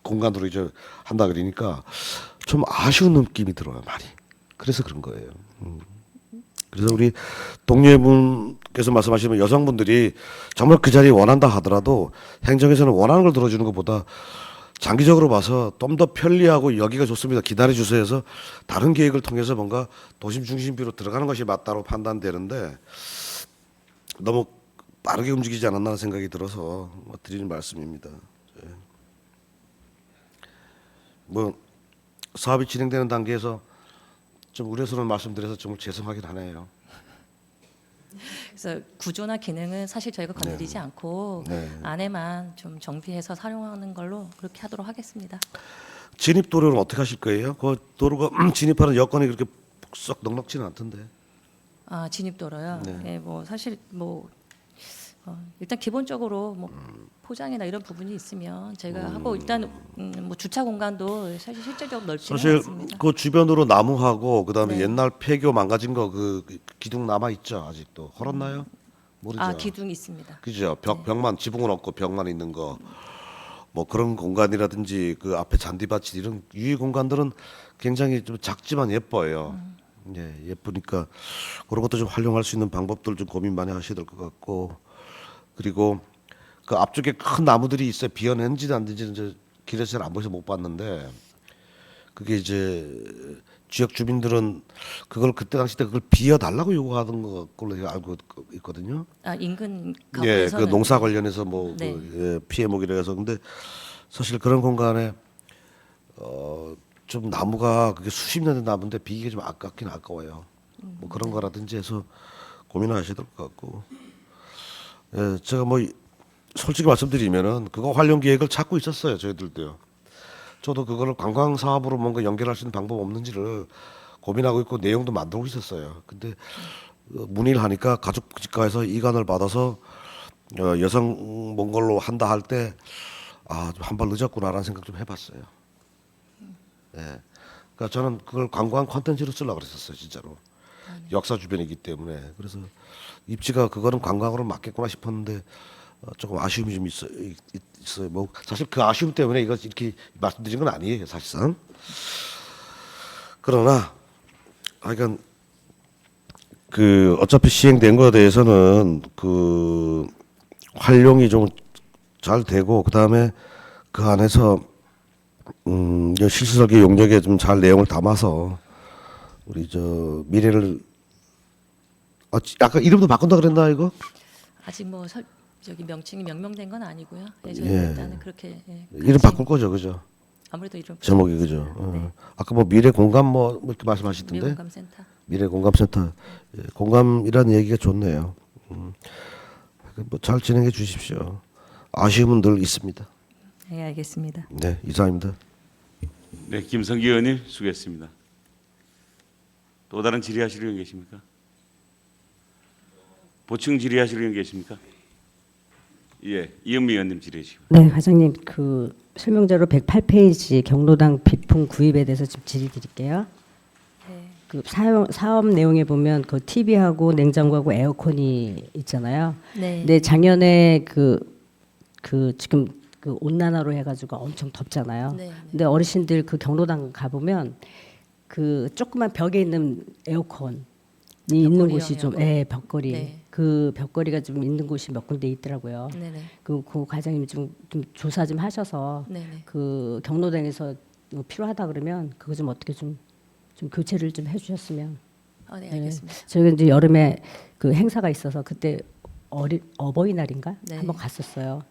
공간으로 이제 한다 그러니까 좀 아쉬운 느낌이 들어요 많이. 그래서 그런 거예요. 그래서 우리 동료분께서 말씀하시면 여성분들이 정말 그 자리 원한다 하더라도 행정에서는 원하는 걸 들어주는 것보다 장기적으로 봐서 좀 더 편리하고 여기가 좋습니다. 기다려주세요 해서 다른 계획을 통해서 뭔가 도심 중심비로 들어가는 것이 맞다고 판단되는데 너무 빠르게 움직이지 않았나 생각이 들어서 드리는 말씀입니다. 뭐 사업이 진행되는 단계에서 좀 우려스러운 말씀드려서 정말 죄송하긴 하네요. 그래서 구조나 기능은 사실 저희가 건드리지 않고 네. 안에만 좀 정비해서 사용하는 걸로 그렇게 하도록 하겠습니다. 진입 도로는 어떻게 하실 거예요? 그 도로가 진입하는 여건이 그렇게 썩 넉넉지는 않던데. 진입도로요. 네. 네, 뭐 사실 뭐 일단 기본적으로 뭐 포장이나 이런 부분이 있으면 제가 하고 일단 뭐 주차 공간도 사실 실질적으로 넓지는 사실 않습니다. 그 주변으로 나무하고 그다음에 네. 옛날 폐교 망가진 거 그 기둥 남아 있죠 아직도. 헐었나요? 모르죠. 기둥이 있습니다. 그죠. 벽만 지붕은 없고 벽만 있는 거. 뭐 그런 공간이라든지 그 앞에 잔디밭이 이런 유의 공간들은 굉장히 좀 작지만 예뻐요. 예, 예쁘니까 그런 것도 좀 활용할 수 있는 방법들 좀 고민 많이 하셔야 될 것 같고, 그리고 그 앞쪽에 큰 나무들이 있어요. 비어낸지는 안 된지는 이제 길에서 잘 안 보여서 못 봤는데, 그게 이제 지역 주민들은 그걸 그때 당시 때 그걸 비워 달라고 요구하던 걸로 제가 알고 있거든요. 아, 인근 예, 그 가구에서는 농사 관련해서 뭐 네. 피해 목이라 해서. 근데 사실 그런 공간에 좀 나무가 그게 수십 년 된 나무인데 비기가 좀 아깝긴 아까워요. 뭐 그런 거라든지 해서 고민하셔야 될 것 같고. 예, 제가 뭐 솔직히 말씀드리면은 그거 활용 계획을 찾고 있었어요, 저희들도요. 저도 그거를 관광 사업으로 뭔가 연결할 수 있는 방법 없는지를 고민하고 있고 내용도 만들고 있었어요. 근데 문의를 하니까 가족복지과에서 이관을 받아서 여성 몽골로 한다 할 때 좀 한 발 늦었구나라는 생각 좀 해봤어요. 예. 그러니까 저는 그걸 관광 콘텐츠로 쓰려고 그랬었어요, 진짜로. 역사 주변이기 때문에. 그래서 입지가 그거는 관광으로 맞겠구나 싶었는데 조금 아쉬움이 좀 있어요. 뭐 사실 그 아쉬움 때문에 이거 이렇게 말씀드린 건 아니에요, 사실상. 그러나 하여간 그 어차피 시행된 거에 대해서는 그 활용이 좀 잘 되고, 그 다음에 그 안에서 실질적인 용역에 좀 잘 내용을 담아서 우리 저 미래를 아까 이름도 바꾼다 그랬나 이거? 아직 뭐 저기 명칭이 명명된 건 아니고요. 네, 예. 저희는 일단은 그렇게 이름 바꿀 거죠, 그죠? 아무래도 이름 제목이 그죠? 아까 뭐 미래 공감 뭐 이렇게 말씀하시던데. 미공감센터. 미래 공감센터. 예, 공감이라는 얘기가 좋네요. 뭐 잘 진행해 주십시오. 아쉬움은 늘 있습니다. 네, 알겠습니다. 네, 이상입니다. 네, 김성기 의원님 수고했습니다. 또 다른 질의하실 의원 계십니까? 보충 질의하실 의원 계십니까? 예, 이은미 의원님 질의해 주시고. 네, 과장님 그 설명자로 108페이지 경로당 비품 구입에 대해서 좀 질의 드릴게요. 그 사업 내용에 보면 그 TV하고 냉장고하고 에어컨이 있잖아요. 네. 근데 작년에 그 지금 그 온난화로 해가지고 엄청 덥잖아요. 네, 네. 근데 어르신들 그 경로당 가보면 그 조그만 벽에 있는 에어컨이 있는 곳이 좀, 에어컨. 예, 벽걸이. 네. 그 벽걸이가 좀 있는 곳이 몇 군데 있더라고요. 네네. 그 과장님 좀 조사 좀 하셔서 네네. 그 경로당에서 뭐 필요하다 그러면 그거 좀 어떻게 좀 교체를 좀 해주셨으면. 네, 네. 알겠습니다. 저희가 이제 여름에 그 행사가 있어서 그때 어버이날인가 네. 한번 갔었어요.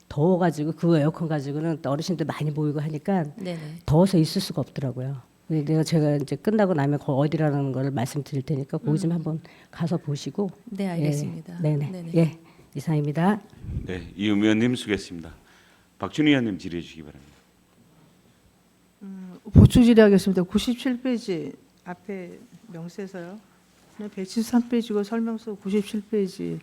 더워가지고 그 에어컨 가지고는 또 어르신들 많이 모이고 하니까 네네. 더워서 있을 수가 없더라고요. 근데 제가 이제 끝나고 나면 거 어디라는 걸 말씀드릴 테니까 거기 좀 한번 가서 보시고. 네, 알겠습니다. 예, 네네. 네네. 예, 이상입니다. 네, 이은미 의원님 수고했습니다. 박준희 의원님 질의해 주시기 바랍니다. 보충 질의하겠습니다. 97페이지 앞에 명세서요. 173페이지고 설명서 97페이지.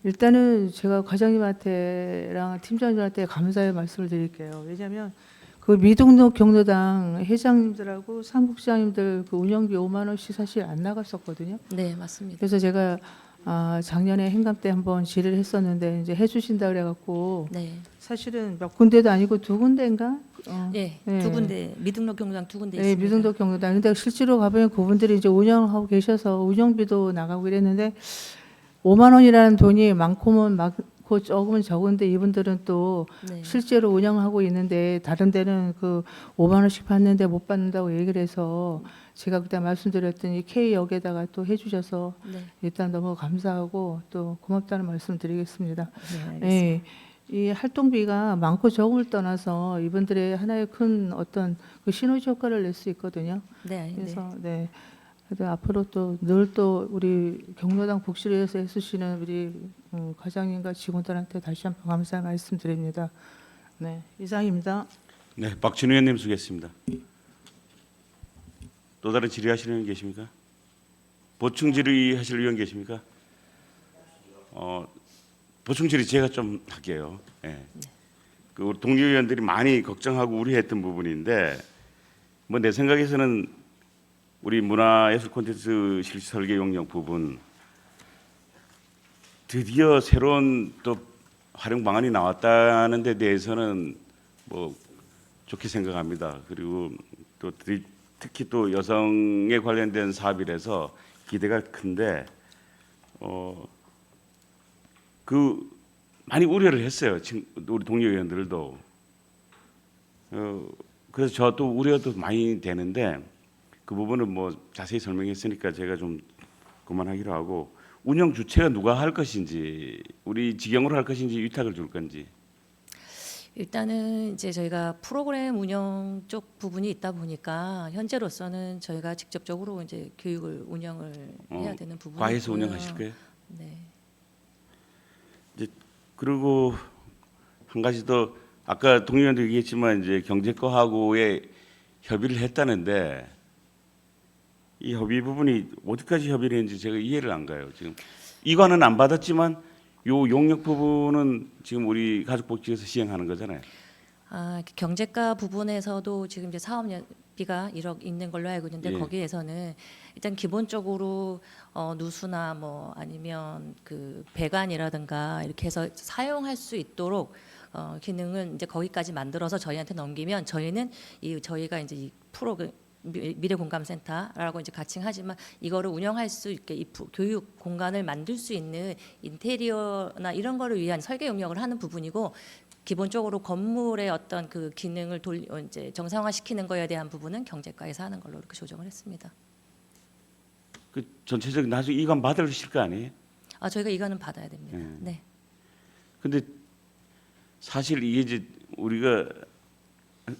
일단은 제가 과장님한테랑 팀장님한테 감사의 말씀을 드릴게요. 왜냐하면 그 미등록 경로당 회장님들하고 사무국장님들 그 운영비 5만 원씩 사실 안 나갔었거든요. 네, 맞습니다. 그래서 제가 작년에 행감 때 한번 질의를 했었는데 이제 해주신다 그래갖고 네. 사실은 몇 군데도 아니고 두 군데인가? 예, 네. 두 군데 미등록 경로당 두 군데 네, 있습니다. 미등록 경로당. 근데 실제로 가보면 그분들이 이제 운영하고 계셔서 운영비도 나가고 이랬는데 5만 원이라는 돈이 많고면 많고 적으면 적은데 이분들은 또 네. 실제로 운영하고 있는데 다른 데는 그 5만 원씩 받는데 못 받는다고 얘기를 해서 제가 그때 말씀드렸더니 K역에다가 또 해주셔서 네. 일단 너무 감사하고 또 고맙다는 말씀 드리겠습니다. 네, 알겠습니다. 예, 이 활동비가 많고 적음을 떠나서 이분들의 하나의 큰 어떤 그 시너지 효과를 낼 수 있거든요. 네, 그래서 네. 하여튼 앞으로 또 늘 또 우리 경로당 복지를 위해서 애쓰시는 우리 과장님과 직원들한테 다시 한번 감사의 말씀드립니다. 네, 이상입니다. 네, 박준희 의원님 수고했습니다. 또 다른 질의하시는 의원 계십니까? 보충 질의하실 의원 계십니까? 보충 질의 제가 좀 할게요. 예. 그 우리 동료 의원들이 많이 걱정하고 우려했던 부분인데 뭐 내 생각에서는 우리 문화예술 콘텐츠 실시 설계 용역 부분 드디어 새로운 또 활용 방안이 나왔다는 데 대해서는 뭐 좋게 생각합니다. 그리고 또 특히 또 여성에 관련된 사업이라서 기대가 큰데 그 많이 우려를 했어요. 지금 우리 동료 의원들도. 그래서 저도 우려도 많이 되는데 그 부분은 뭐 자세히 설명했으니까 제가 좀 그만하기로 하고, 운영 주체가 누가 할 것인지, 우리 직영으로 할 것인지 위탁을 줄 건지. 일단은 이제 저희가 프로그램 운영 쪽 부분이 있다 보니까 현재로서는 저희가 직접적으로 이제 교육을 운영을 해야 되는 부분이 과에서 있고요. 운영하실 거예요? 네. 그리고 한 가지 더, 아까 동의원도 얘기했지만 이제 경제과하고의 협의를 했다는데 이 협의 부분이 어디까지 협의를 했는지 제가 이해를 안 가요. 지금 이관은 안 받았지만 요 용역 부분은 지금 우리 가족복지에서 시행하는 거잖아요. 경제과 부분에서도 지금 이제 사업비가 1억 있는 걸로 알고 있는데 예. 거기에서는 일단 기본적으로 누수나 뭐 아니면 그 배관이라든가 이렇게 해서 사용할 수 있도록 기능은 이제 거기까지 만들어서 저희한테 넘기면 저희는 저희가 이제 이 미래공감센터라고 이제 가칭하지만 이거를 운영할 수 있게 이 교육 공간을 만들 수 있는 인테리어나 이런 거를 위한 설계 용역을 하는 부분이고, 기본적으로 건물의 어떤 그 기능을 이제 정상화시키는 거에 대한 부분은 경제과에서 하는 걸로 이렇게 조정을 했습니다. 그 전체적인 나중에 이관 받으실 거 아니에요? 저희가 이거는 받아야 됩니다. 네. 근데 사실 이게 이제 우리가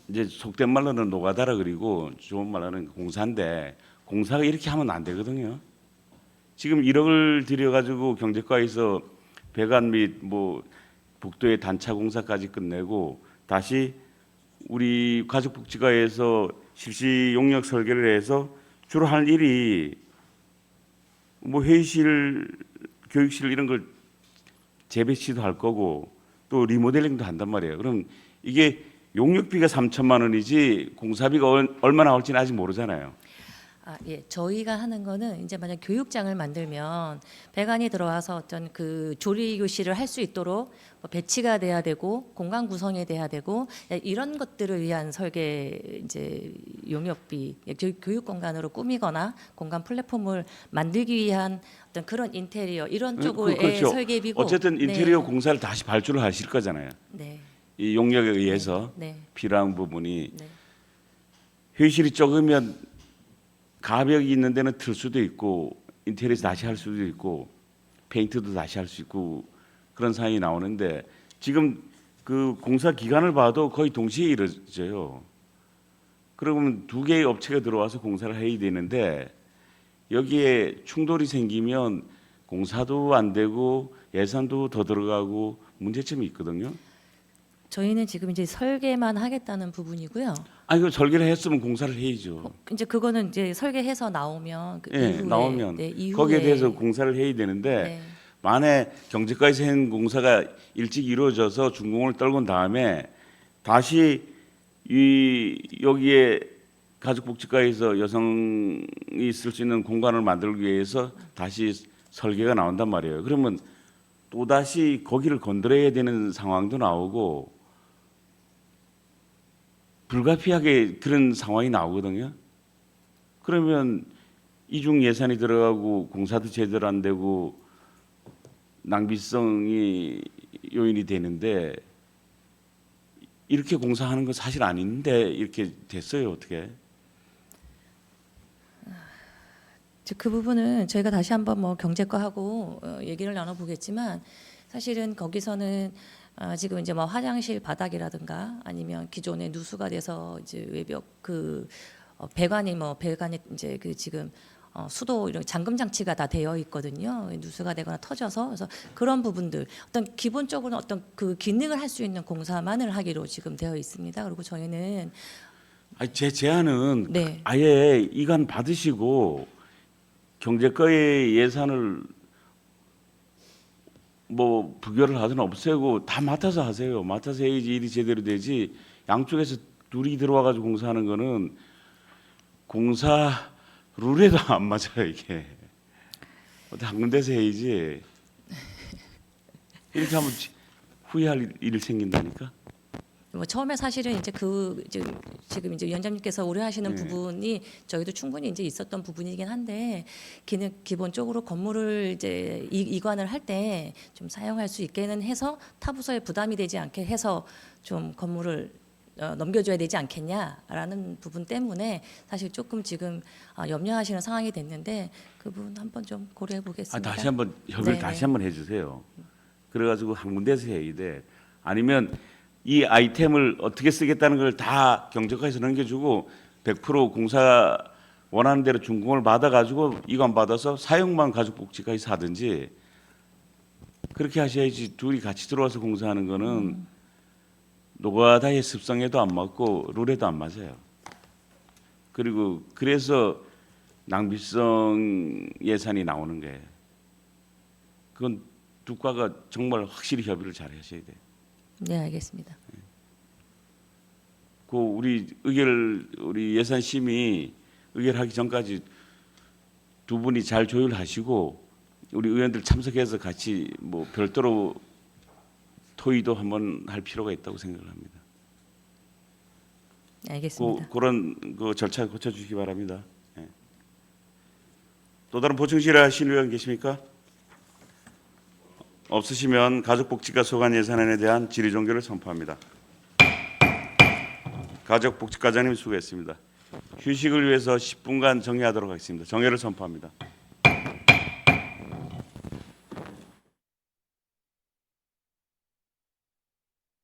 이제 속된 말로는 노가다라 그리고 좋은 말로는 공사인데 공사가 이렇게 하면 안 되거든요. 지금 1억을 들여가지고 경제과에서 배관 및 뭐 복도의 단차 공사까지 끝내고 다시 우리 가족복지과에서 실시 용역 설계를 해서 주로 할 일이 뭐 회의실, 교육실 이런 걸 재배치도 할 거고 또 리모델링도 한단 말이에요. 그럼 이게 용역비가 3천만 원이지 공사비가 얼마 나올지는 아직 모르잖아요. 예. 저희가 하는 거는 이제 만약 교육장을 만들면 배관이 들어와서 어떤 그 조리 교실을 할 수 있도록 뭐 배치가 돼야 되고 공간 구성이 돼야 되고 이런 것들을 위한 설계 이제 용역비, 교육 공간으로 꾸미거나 공간 플랫폼을 만들기 위한 어떤 그런 인테리어 이런 쪽의 그렇죠. 설계비고. 어쨌든 인테리어 네. 공사를 다시 발주를 하실 거잖아요. 네. 이 용역에 의해서 네. 필요한 부분이 네. 회의실이 적으면 가벽이 있는 데는 틀 수도 있고 인테리어 다시 할 수도 있고 페인트도 다시 할 수 있고 그런 상황이 나오는데 지금 그 공사 기간을 봐도 거의 동시에 이루어져요. 그러면 두 개의 업체가 들어와서 공사를 해야 되는데 여기에 충돌이 생기면 공사도 안 되고 예산도 더 들어가고 문제점이 있거든요. 저희는 지금 이제 설계만 하겠다는 부분이고요. 아니 그 설계를 했으면 공사를 해야죠. 이제 그거는 이제 설계해서 나오면 그 예, 이후에, 나오면 네, 이후에 거기에 대해서 공사를 해야 되는데 네. 만에 경제과에서 한 공사가 일찍 이루어져서 준공을 떨군 다음에 다시 여기에 가족복지과에서 여성이 쓸 수 있는 공간을 만들기 위해서 다시 설계가 나온단 말이에요. 그러면 또 다시 거기를 건드려야 되는 상황도 나오고 불가피하게 그런 상황이 나오거든요. 그러면 이중 예산이 들어가고 공사도 제대로 안 되고 낭비성이 요인이 되는데 이렇게 공사하는 건 사실 아닌데 이렇게 됐어요. 어떻게? 그 부분은 저희가 다시 한번 뭐 경제과하고 얘기를 나눠보겠지만 사실은 거기서는 지금 이제 뭐 화장실 바닥이라든가 아니면 기존에 누수가 돼서 이제 외벽 배관이 이제 그 지금 수도 이런 잠금 장치가 다 되어 있거든요. 누수가 되거나 터져서 그래서 그런 부분들 어떤 기본적으로 어떤 그 기능을 할 수 있는 공사만을 하기로 지금 되어 있습니다. 그리고 저희는 제 제안은 네. 아예 이관 받으시고 경제과의 예산을 뭐 부결을 하든 없애고 다 맡아서 하세요. 맡아서 해야지 일이 제대로 되지. 양쪽에서 둘이 들어와가지고 공사하는 거는 공사 룰에도 안 맞아요 이게. 어디 한 군데서 해야지. 이렇게 하면 후회할 일이 생긴다니까. 뭐 처음에 사실은 이제 지금 이제 위원장님께서 우려하시는 네. 부분이 저희도 충분히 이제 있었던 부분이긴 한데 기본적으로 건물을 이제 이관을 할 때 좀 사용할 수 있게는 해서 타 부서에 부담이 되지 않게 해서 좀 건물을 넘겨줘야 되지 않겠냐라는 부분 때문에 사실 조금 지금 염려하시는 상황이 됐는데 그 부분 한번 좀 고려해 보겠습니다. 다시 한번 협의를 네네. 다시 한번 해주세요. 그래가지고 한 군데서 해야 돼. 아니면 이 아이템을 어떻게 쓰겠다는 걸 다 경적화해서 넘겨주고 100% 공사 원하는 대로 준공을 받아가지고 이관 받아서 사용만 가족복지까지 사든지 그렇게 하셔야지. 둘이 같이 들어와서 공사하는 거는 노가다의 습성에도 안 맞고 룰에도 안 맞아요. 그리고 그래서 낭비성 예산이 나오는 거예요. 그건 두 과가 정말 확실히 협의를 잘 하셔야 돼요. 네, 알겠습니다. 우리 예산심의 의결하기 전까지 두 분이 잘 조율하시고 우리 의원들 참석해서 같이 뭐 별도로 토의도 한번 할 필요가 있다고 생각을 합니다. 네, 알겠습니다. 그런 절차 고쳐주시기 바랍니다. 예. 또 다른 보충 질의하실 의원 계십니까? 없으시면 가족복지과 소관 예산안에 대한 질의 종결을 선포합니다. 가족복지과장님 수고했습니다. 휴식을 위해서 10분간 정회하도록 하겠습니다. 정회를 선포합니다.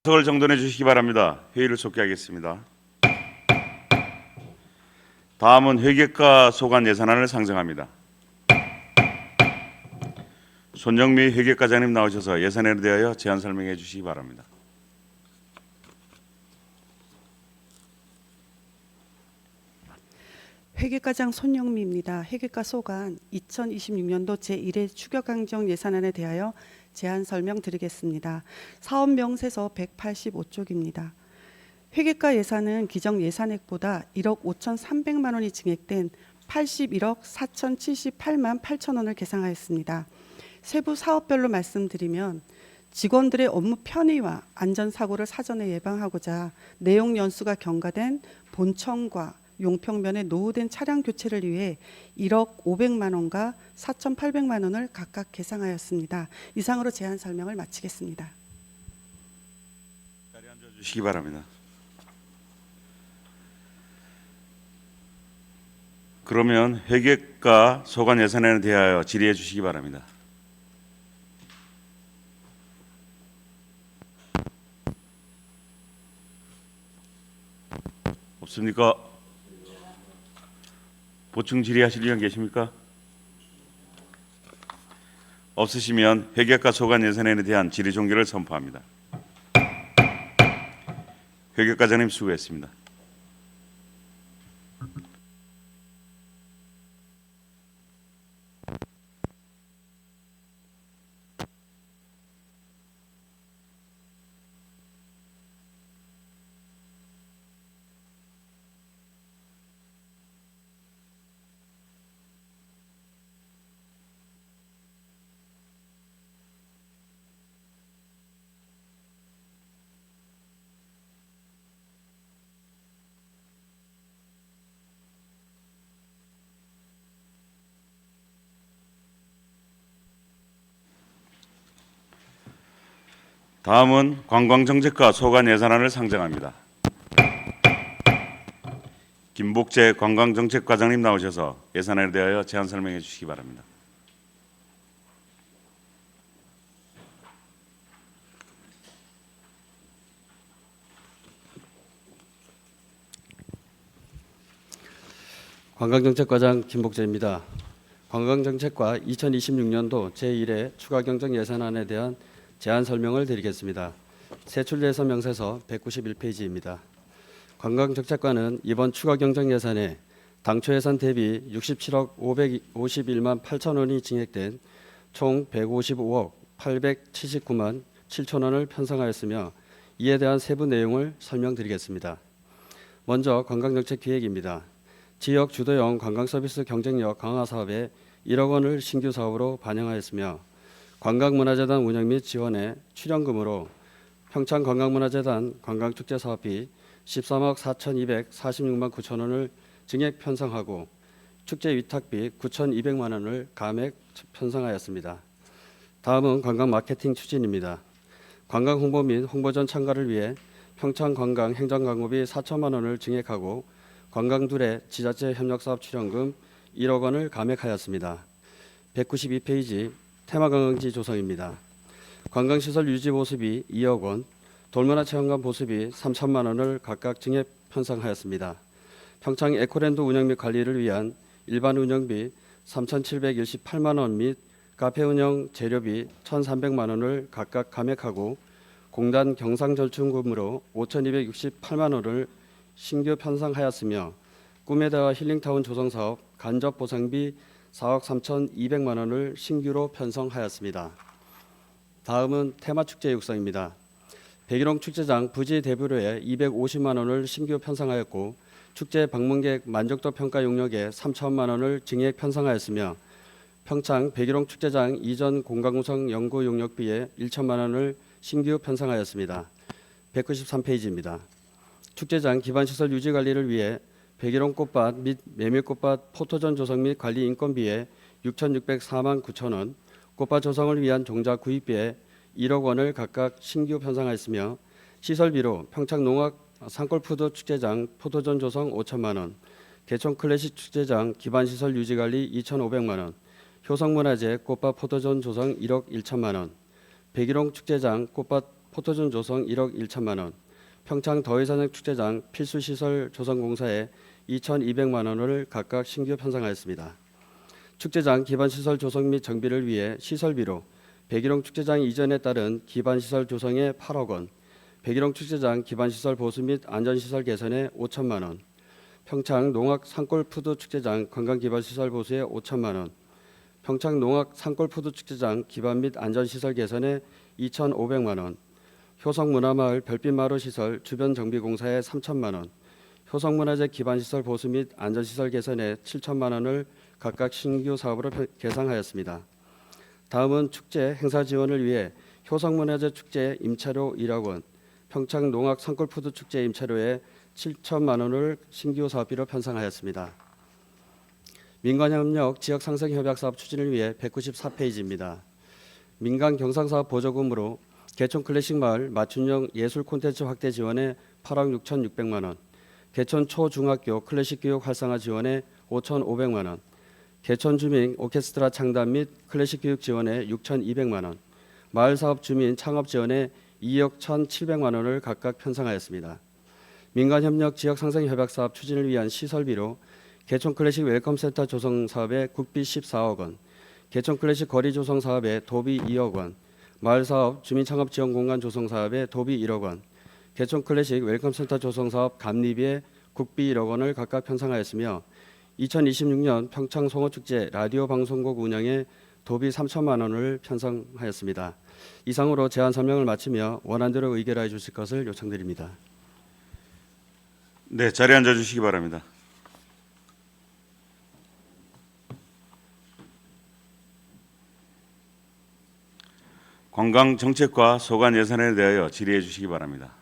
석을 정돈해 주시기 바랍니다. 회의를 속기하겠습니다. 다음은 회계과 소관 예산안을 상정합니다. 손영미 회계과장님 나오셔서 예산안에 대하여 제안 설명해 주시기 바랍니다. 회계과장 손영미입니다. 회계과 소관 2026년도 제1회 추격항정 예산안에 대하여 제안 설명드리겠습니다. 사업 명세서 185쪽입니다. 회계과 예산은 기정 예산액보다 1억 5,300만 원이 증액된 81억 4,078만 8천 원을 계상하였습니다. 세부 사업별로 말씀드리면 직원들의 업무 편의와 안전사고를 사전에 예방하고자 내용 연수가 경과된 본청과 용평면의 노후된 차량 교체를 위해 1억 500만 원과 4,800만 원을 각각 계상하였습니다. 이상으로 제안 설명을 마치겠습니다. 자리에 앉아 주시기 바랍니다. 그러면 회계과 소관 예산안에 대하여 질의해 주시기 바랍니다. 없습니까? 보충 질의하실 의원 계십니까? 없으시면 회계과 소관 예산안에 대한 질의 종결을 선포합니다. 회계과장님 수고했습니다. 다음은 관광정책과 소관 예산안을 상정합니다. 김복재 관광정책과장님 나오셔서 예산안에 대하여 제안 설명해 주시기 바랍니다. 관광정책과장 김복재입니다. 관광정책과 2026년도 제1회 추가경정 예산안에 대한 제안 설명을 드리겠습니다. 세출예산 명세서 191페이지입니다. 관광정책과는 이번 추가경정 예산에 당초 예산 대비 67억 551만 8천 원이 증액된 총 155억 879만 7천 원을 편성하였으며 이에 대한 세부 내용을 설명드리겠습니다. 먼저 관광정책 기획입니다. 지역 주도형 관광서비스 경쟁력 강화 사업에 1억 원을 신규 사업으로 반영하였으며 관광문화재단 운영 및 지원에 출연금으로 평창관광문화재단 관광축제 사업비 13억 4,246만 9천 원을 증액 편성하고 축제 위탁비 9,200만 원을 감액 편성하였습니다. 다음은 관광 마케팅 추진입니다. 관광 홍보 및 홍보전 참가를 위해 평창관광 행정광고비 4천만 원을 증액하고 관광둘의 지자체 협력사업 출연금 1억 원을 감액하였습니다. 192페이지 테마관광지 조성입니다. 관광시설 유지 보수비 2억 원, 돌문화체험관 보수비 3천만 원을 각각 증액 편성하였습니다. 평창 에코랜드 운영 및 관리를 위한 일반 운영비 3,718만 원 및 카페 운영 재료비 1,300만 원을 각각 감액하고 공단 경상절충금으로 5,268만 원을 신규 편성하였으며 꿈의 대화 힐링타운 조성사업 간접 보상비 4억 3,200만 원을 신규로 편성하였습니다. 다음은 테마축제 육성입니다. 백일홍 축제장 부지 대부로에 250만 원을 신규 편성하였고 축제 방문객 만족도 평가 용역에 3천만 원을 증액 편성하였으며 평창 백일홍 축제장 이전 공간 구성 연구 용역비에 1천만 원을 신규 편성하였습니다. 193페이지입니다. 축제장 기반시설 유지 관리를 위해 백일홍 꽃밭 및 메밀꽃밭 포토전 조성 및 관리 인건비에 6,604만 9천 원, 꽃밭 조성을 위한 종자 구입비에 1억 원을 각각 신규 편성하였으며 시설비로 평창농악 산골푸드 축제장 포토전 조성 5천만 원, 개천 클래식 축제장 기반시설 유지관리 2,500만 원, 효성문화재 꽃밭 포토전 조성 1억 1천만 원, 백일홍 축제장 꽃밭 포토전 조성 1억 1천만 원, 평창 더위사냥 축제장 필수시설 조성공사에 2,200만 원을 각각 신규 편성하였습니다. 축제장 기반시설 조성 및 정비를 위해 시설비로 백일홍 축제장 이전에 따른 기반시설 조성에 8억 원, 백일홍 축제장 기반시설 보수 및 안전시설 개선에 5천만 원, 평창 농악 산골푸드 축제장 관광기반시설 보수에 5천만 원, 평창 농악 산골푸드 축제장 기반 및 안전시설 개선에 2,500만 원, 효성문화마을 별빛마루 시설 주변 정비공사에 3천만 원, 효성문화재 기반시설 보수 및 안전시설 개선에 7천만 원을 각각 신규 사업으로 계상하였습니다. 다음은 축제 행사 지원을 위해 효성문화재 축제 임차료 1억 원, 평창 농악 산골푸드 축제 임차료에 7천만 원을 신규 사업비로 편성하였습니다. 민간협력 지역상생협약사업 추진을 위해 194페이지입니다. 민간 경상사업 보조금으로 개천 클래식마을 맞춤형 예술 콘텐츠 확대 지원에 8억 6,600만 원, 개천 초중학교 클래식교육 활성화 지원에 5,500만 원, 개천 주민 오케스트라 창단 및 클래식 교육 지원에 6,200만 원, 마을사업 주민 창업 지원에 2억 1,700만 원을 각각 편성하였습니다. 민간협력 지역상생협약사업 추진을 위한 시설비로 개천 클래식 웰컴센터 조성 사업에 국비 14억 원, 개천 클래식 거리 조성 사업에 도비 2억 원, 마을사업 주민창업 지원공간 조성 사업에 도비 1억 원, 개천 클래식 웰컴센터 조성 사업 감리비에 국비 1억 원을 각각 편성하였으며 2026년 평창 송어축제 라디오 방송국 운영에 도비 3천만 원을 편성하였습니다. 이상으로 제안 설명을 마치며 원안대로 의결하여 주실 것을 요청드립니다. 네, 자리에 앉아 주시기 바랍니다. 관광정책과 소관 예산에 대하여 질의해 주시기 바랍니다.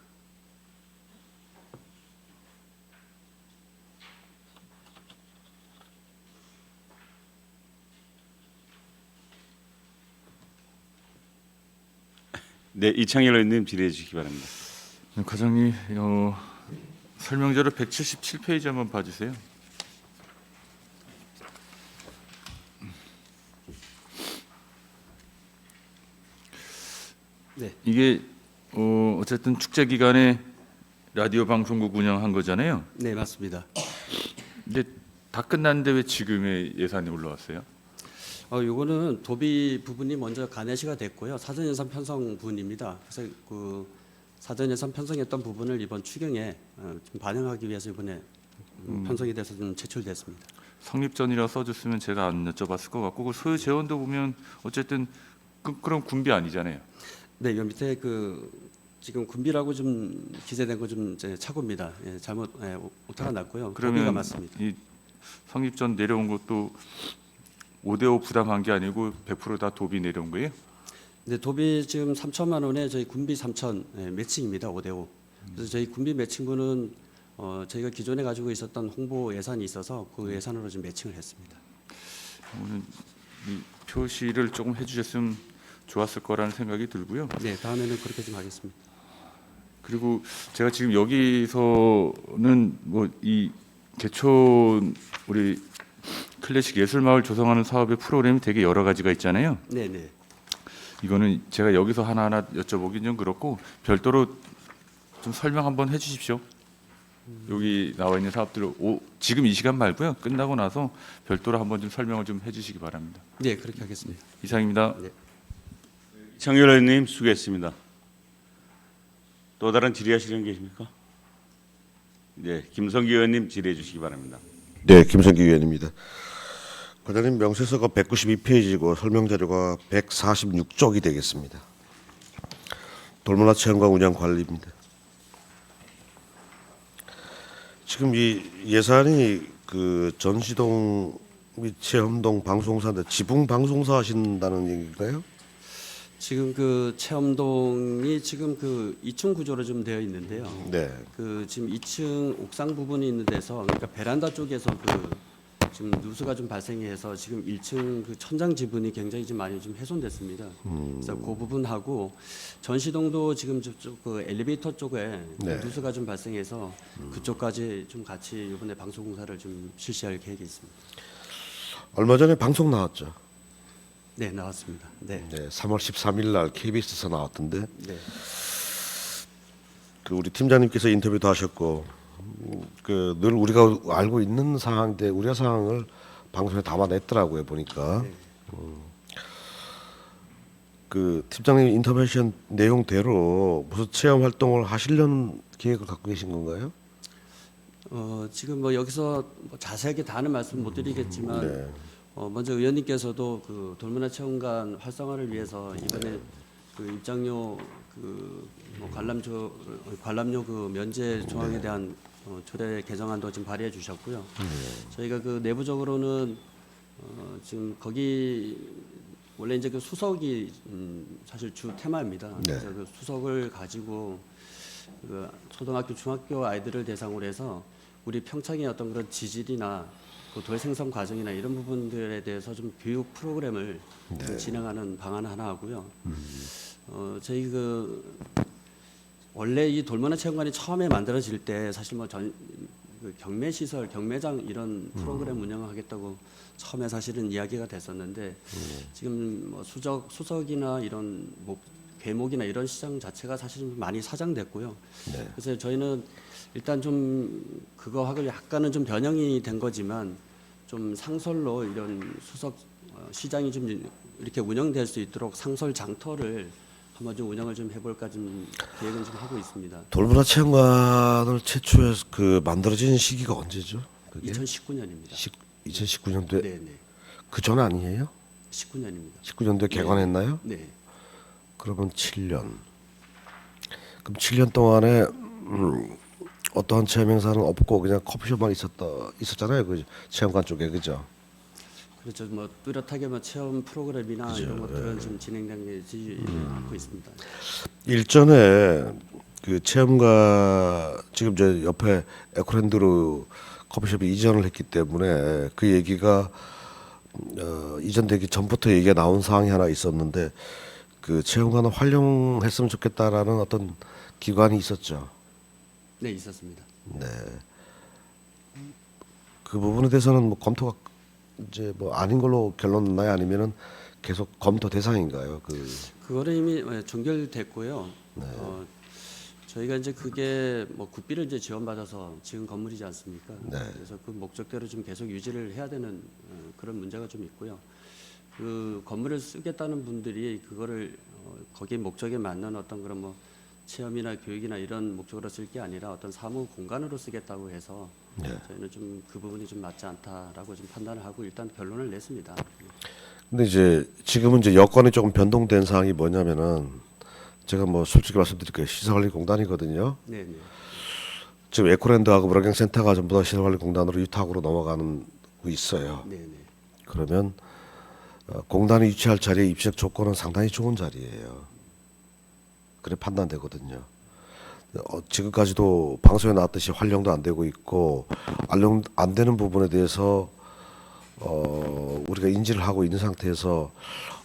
네, 이창일 의원님 질의해 주시기 바랍니다. 과장님, 설명자료 177페이지 한번 봐주세요. 네. 이게 어쨌든 축제 기간에 라디오 방송국 운영한 거잖아요. 네, 맞습니다. 근데 다 끝났는데 왜 지금의 예산이 올라왔어요? 요거는 도비 부분이 먼저 간회시가 됐고요. 사전 예산 편성 부분입니다. 그래서 그 사전 예산 편성했던 부분을 이번 추경에 좀 반영하기 위해서 이번에 편성이 돼서 좀 제출됐습니다. 성립 전이라 써줬으면 제가 안 여쭤봤을 것 같고 그 소요 재원도 보면 어쨌든 그럼 군비 아니잖아요. 네, 요 밑에 그 지금 군비라고 좀 기재된 거 좀 착오입니다. 예, 잘못 오타가 났고요. 도비가 그러면 맞습니다. 이 성립 전 내려온 것도 5대5 부담한 게 아니고 100% 다 도비 내려온 거예요? 네, 도비 지금 3천만 원에 저희 군비 3천 매칭입니다. 5대5. 그래서 저희 군비 매칭분은 저희가 기존에 가지고 있었던 홍보 예산이 있어서 그 예산으로 좀 매칭을 했습니다. 오늘 이 표시를 조금 해주셨으면 좋았을 거라는 생각이 들고요. 네, 다음에는 그렇게 좀 하겠습니다. 그리고 제가 지금 여기서는 뭐 이 개촌 우리 클래식 예술마을 조성하는 사업의 프로그램이 되게 여러 가지가 있잖아요. 네, 네. 이거는 제가 여기서 하나하나 여쭤보긴 좀 그렇고 별도로 좀 설명 한번 해주십시오. 여기 나와 있는 사업들 지금 이 시간 말고요. 끝나고 나서 별도로 한번 좀 설명을 좀 해주시기 바랍니다. 네, 그렇게 하겠습니다. 이상입니다. 네. 이창열 의원님 수고했습니다. 또 다른 질의하실 분 계십니까? 네, 김성기 의원님 질의해 주시기 바랍니다. 네, 김성기 의원입니다. 과장님 명세서가 192페이지고 설명 자료가 146쪽이 되겠습니다. 돌문화 체험관 운영 관리입니다. 지금 이 예산이 그 전시동 및 체험동 방송사인데 지붕 방송사 하신다는 얘기인가요? 지금 그 체험동이 지금 그 2층 구조로 좀 되어 있는데요. 네. 그 지금 2층 옥상 부분이 있는 데서 그러니까 베란다 쪽에서 그 지금 누수가 좀 발생해서 지금 1층 그 천장 지분이 굉장히 좀 많이 좀 훼손됐습니다. 그래서 그 부분하고 전시동도 지금 저쪽 그 엘리베이터 쪽에 네. 누수가 좀 발생해서 그쪽까지 좀 같이 이번에 방수공사를 좀 실시할 계획이 있습니다. 얼마 전에 방송 나왔죠. 네, 나왔습니다. 네. 네, 3월 13일 날 KBS에서 나왔던데 네. 그 우리 팀장님께서 인터뷰도 하셨고 그 늘 우리가 알고 있는 상황인데 우리가 상황을 방송에 담아냈더라고요 보니까. 네. 그 팀장님 인터뷰하신 내용대로 무슨 체험 활동을 하시려는 계획을 갖고 계신 건가요? 지금 뭐 여기서 뭐 자세하게 다는 말씀 못 드리겠지만 네. 먼저 의원님께서도 그 돌문화 체험관 활성화를 위해서 이번에 그 입장료 그뭐 관람료 그 면제 조항에 대한 조례 개정안도 지금 발의해 주셨고요. 저희가 그 내부적으로는 지금 거기 원래 이제 그 수석이 사실 주 테마입니다. 그래서 그 수석을 가지고 그 초등학교, 중학교 아이들을 대상으로 해서 우리 평창의 어떤 그런 지질이나 그 돌 생성 과정이나 이런 부분들에 대해서 좀 교육 프로그램을 좀 진행하는 방안 하나 하고요. 저희 그 원래 이 돌문화 체험관이 처음에 만들어질 때 사실 뭐 그 경매 시설, 경매장 이런 프로그램 운영하겠다고 처음에 사실은 이야기가 됐었는데 지금 뭐 수석이나 이런 괴목이나 이런 시장 자체가 사실 좀 많이 사장됐고요. 그래서 저희는 일단 좀 그거하고 약간은 좀 변형이 된 거지만 좀 상설로 이런 수석 시장이 좀 이렇게 운영될 수 있도록 상설 장터를 한번 좀 운영을 좀 해볼까 좀 계획은 좀 하고 있습니다. 돌문화 체험관을 최초에 그 만들어진 시기가 언제죠? 그게? 2019년입니다. 2019년도에 네네. 그 전 아니에요? 19년입니다. 19년도에 개관했나요? 네. 그러면 7년. 그럼 7년 동안에 어떠한 체험 행사는 없고 그냥 커피숍만 있었잖아요. 그 체험관 쪽에 그죠? 그렇죠. 뭐 뚜렷하게 뭐 체험 프로그램이나 이런 것들은 좀 진행되지 않고 있습니다. 일전에 그 체험과 지금 저 옆에 에코랜드로 커피숍이 이전을 했기 때문에 그 얘기가 이전되기 전부터 얘기가 나온 사항이 하나 있었는데 그 체험관을 활용했으면 좋겠다라는 어떤 기관이 있었죠. 네, 있었습니다. 네. 그 부분에 대해서는 뭐 검토가 이제 뭐 아닌 걸로 결론 나요? 아니면은 계속 검토 대상인가요? 그거는 이미 종결됐고요. 저희가 이제 그게 뭐 국비를 이제 지원받아서 지은 건물이지 않습니까? 네. 그래서 그 목적대로 좀 계속 유지를 해야 되는 그런 문제가 좀 있고요. 그 건물을 쓰겠다는 분들이 그거를 거기에 목적에 맞는 어떤 그런 뭐 체험이나 교육이나 이런 목적으로 쓸 게 아니라 어떤 사무 공간으로 쓰겠다고 해서 저희는 좀 그 부분이 좀 맞지 않다라고 좀 판단을 하고 일단 결론을 냈습니다. 근데 이제 지금은 이제 여건이 조금 변동된 사항이 뭐냐면은 제가 뭐 솔직히 말씀드릴게요. 시설관리공단이거든요. 네. 지금 에코랜드하고 문화경센터가 전부 다 시설관리공단으로 위탁으로 넘어가는 거 있어요. 네. 그러면 공단이 유치할 자리의 입지적 조건은 상당히 좋은 자리예요. 그래 판단되거든요. 지금까지도 방송에 나왔듯이 활용도 안 되고 있고 활용 안 되는 부분에 대해서 우리가 인지를 하고 있는 상태에서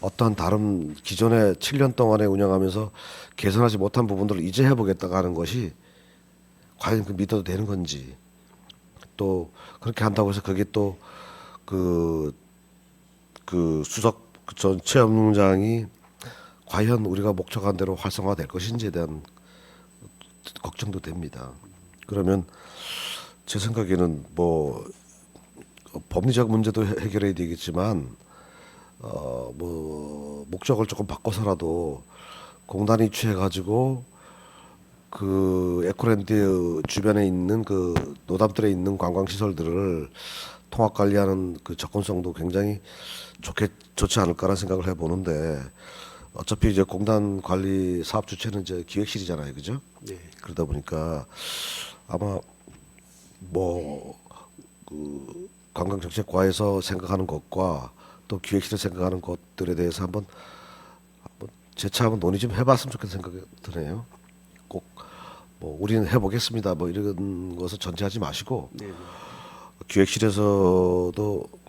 어떠한 다른 기존에 7년 동안에 운영하면서 개선하지 못한 부분들을 이제 해보겠다고 하는 것이 과연 그 믿어도 되는 건지, 또 그렇게 한다고 해서 그게 또 그 수석 전 체험장이 과연 우리가 목적한 대로 활성화될 것인지에 대한 걱정도 됩니다. 그러면 제 생각에는 뭐 법리적 문제도 해결해야 되겠지만 뭐 목적을 조금 바꿔서라도 공단이 취해가지고 그 에코랜드 주변에 있는 그 노담들에 있는 관광 시설들을 통합 관리하는 그 접근성도 굉장히 좋지 않을까라는 생각을 해보는데, 어차피 이제 공단 관리 사업 주체는 이제 기획실이잖아요, 그죠? 네. 그러다 보니까 아마 뭐 그 관광정책과에서 생각하는 것과 또 기획실에 생각하는 것들에 대해서 한번 재차 한번 논의 좀 해봤으면 좋겠다는 생각이 드네요. 꼭 뭐 우리는 해보겠습니다, 뭐 이런 것을 전제하지 마시고 네. 기획실에서도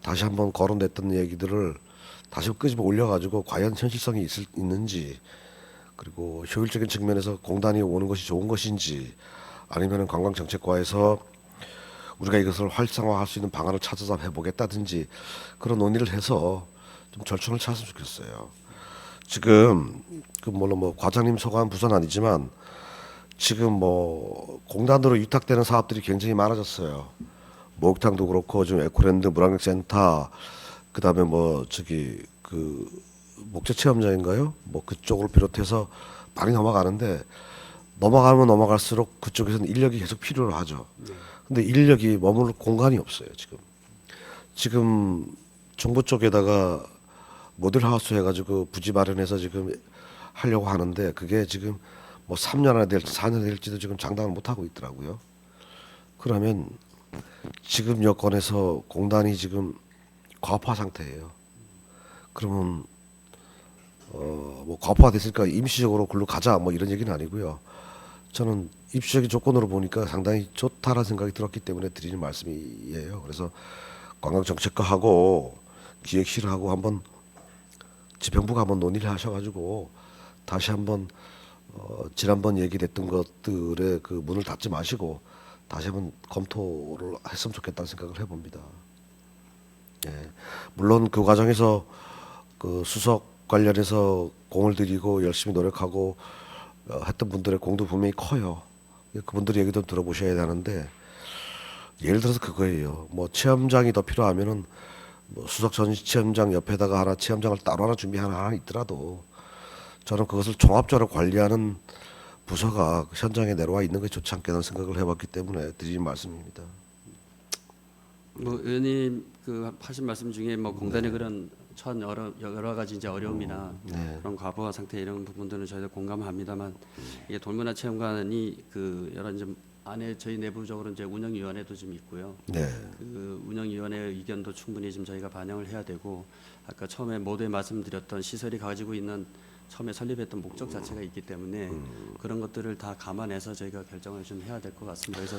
다시 한번 거론됐던 얘기들을 다시 끄집어 올려가지고 과연 현실성이 있는지, 그리고 효율적인 측면에서 공단이 오는 것이 좋은 것인지, 아니면 관광정책과에서 우리가 이것을 활성화할 수 있는 방안을 찾아서 해보겠다든지 그런 논의를 해서 좀 절충을 찾았으면 좋겠어요. 지금 그 물론 뭐 과장님 소관 부서는 아니지만 지금 뭐 공단으로 위탁되는 사업들이 굉장히 많아졌어요. 목욕탕도 그렇고 지금 에코랜드 문화체육센터, 그다음에 뭐 저기 그 목재체험장인가요? 뭐 그쪽을 비롯해서 많이 넘어가는데, 넘어가면 넘어갈수록 그쪽에서는 인력이 계속 필요로 하죠. 근데 인력이 머물 공간이 없어요, 지금 정부 쪽에다가 모델하우스 해가지고 부지 마련해서 지금 하려고 하는데, 그게 지금 뭐 3년 안에 될지 4년 될지도 지금 장담을 못 하고 있더라고요. 그러면 지금 여건에서 공단이 지금 과부하 상태예요. 그러면 뭐 과부하 됐으니까 임시적으로 글로 가자 뭐 이런 얘기는 아니고요. 저는 입시적인 조건으로 보니까 상당히 좋다라는 생각이 들었기 때문에 드리는 말씀이에요. 그래서 관광정책과하고 기획실하고 한번 지평부가 한번 논의를 하셔가지고 다시 한번 지난번 얘기됐던 것들의 그 문을 닫지 마시고 다시 한번 검토를 했으면 좋겠다는 생각을 해봅니다. 예. 물론 그 과정에서 그 수석 관련해서 공을 들이고 열심히 노력하고 했던 분들의 공도 분명히 커요. 그분들 얘기도 들어보셔야 되는데, 예를 들어서 그거예요. 뭐 체험장이 더 필요하면은 뭐 수석 전시 체험장 옆에다가 하나 체험장을 따로 하나 준비하나 있더라도 저는 그것을 종합적으로 관리하는 부서가 현장에 내려와 있는 것이 좋지 않겠다는 생각을 해봤기 때문에 드리는 말씀입니다. 뭐 의원님 그 하신 말씀 중에 뭐 공단의 그런 여러 가지 이제 어려움이나 그런 과부하 상태 이런 부분들은 저희도 공감합니다만, 이게 돌문화체험관이 그 여러 이제 안에 저희 내부적으로 이제 운영위원회도 좀 있고요. 네. 그 운영위원회의 의견도 충분히 좀 저희가 반영을 해야 되고, 아까 처음에 모두에 말씀드렸던 시설이 가지고 있는 처음에 설립했던 목적 자체가 있기 때문에 그런 것들을 다 감안해서 저희가 결정을 좀 해야 될 것 같습니다. 그래서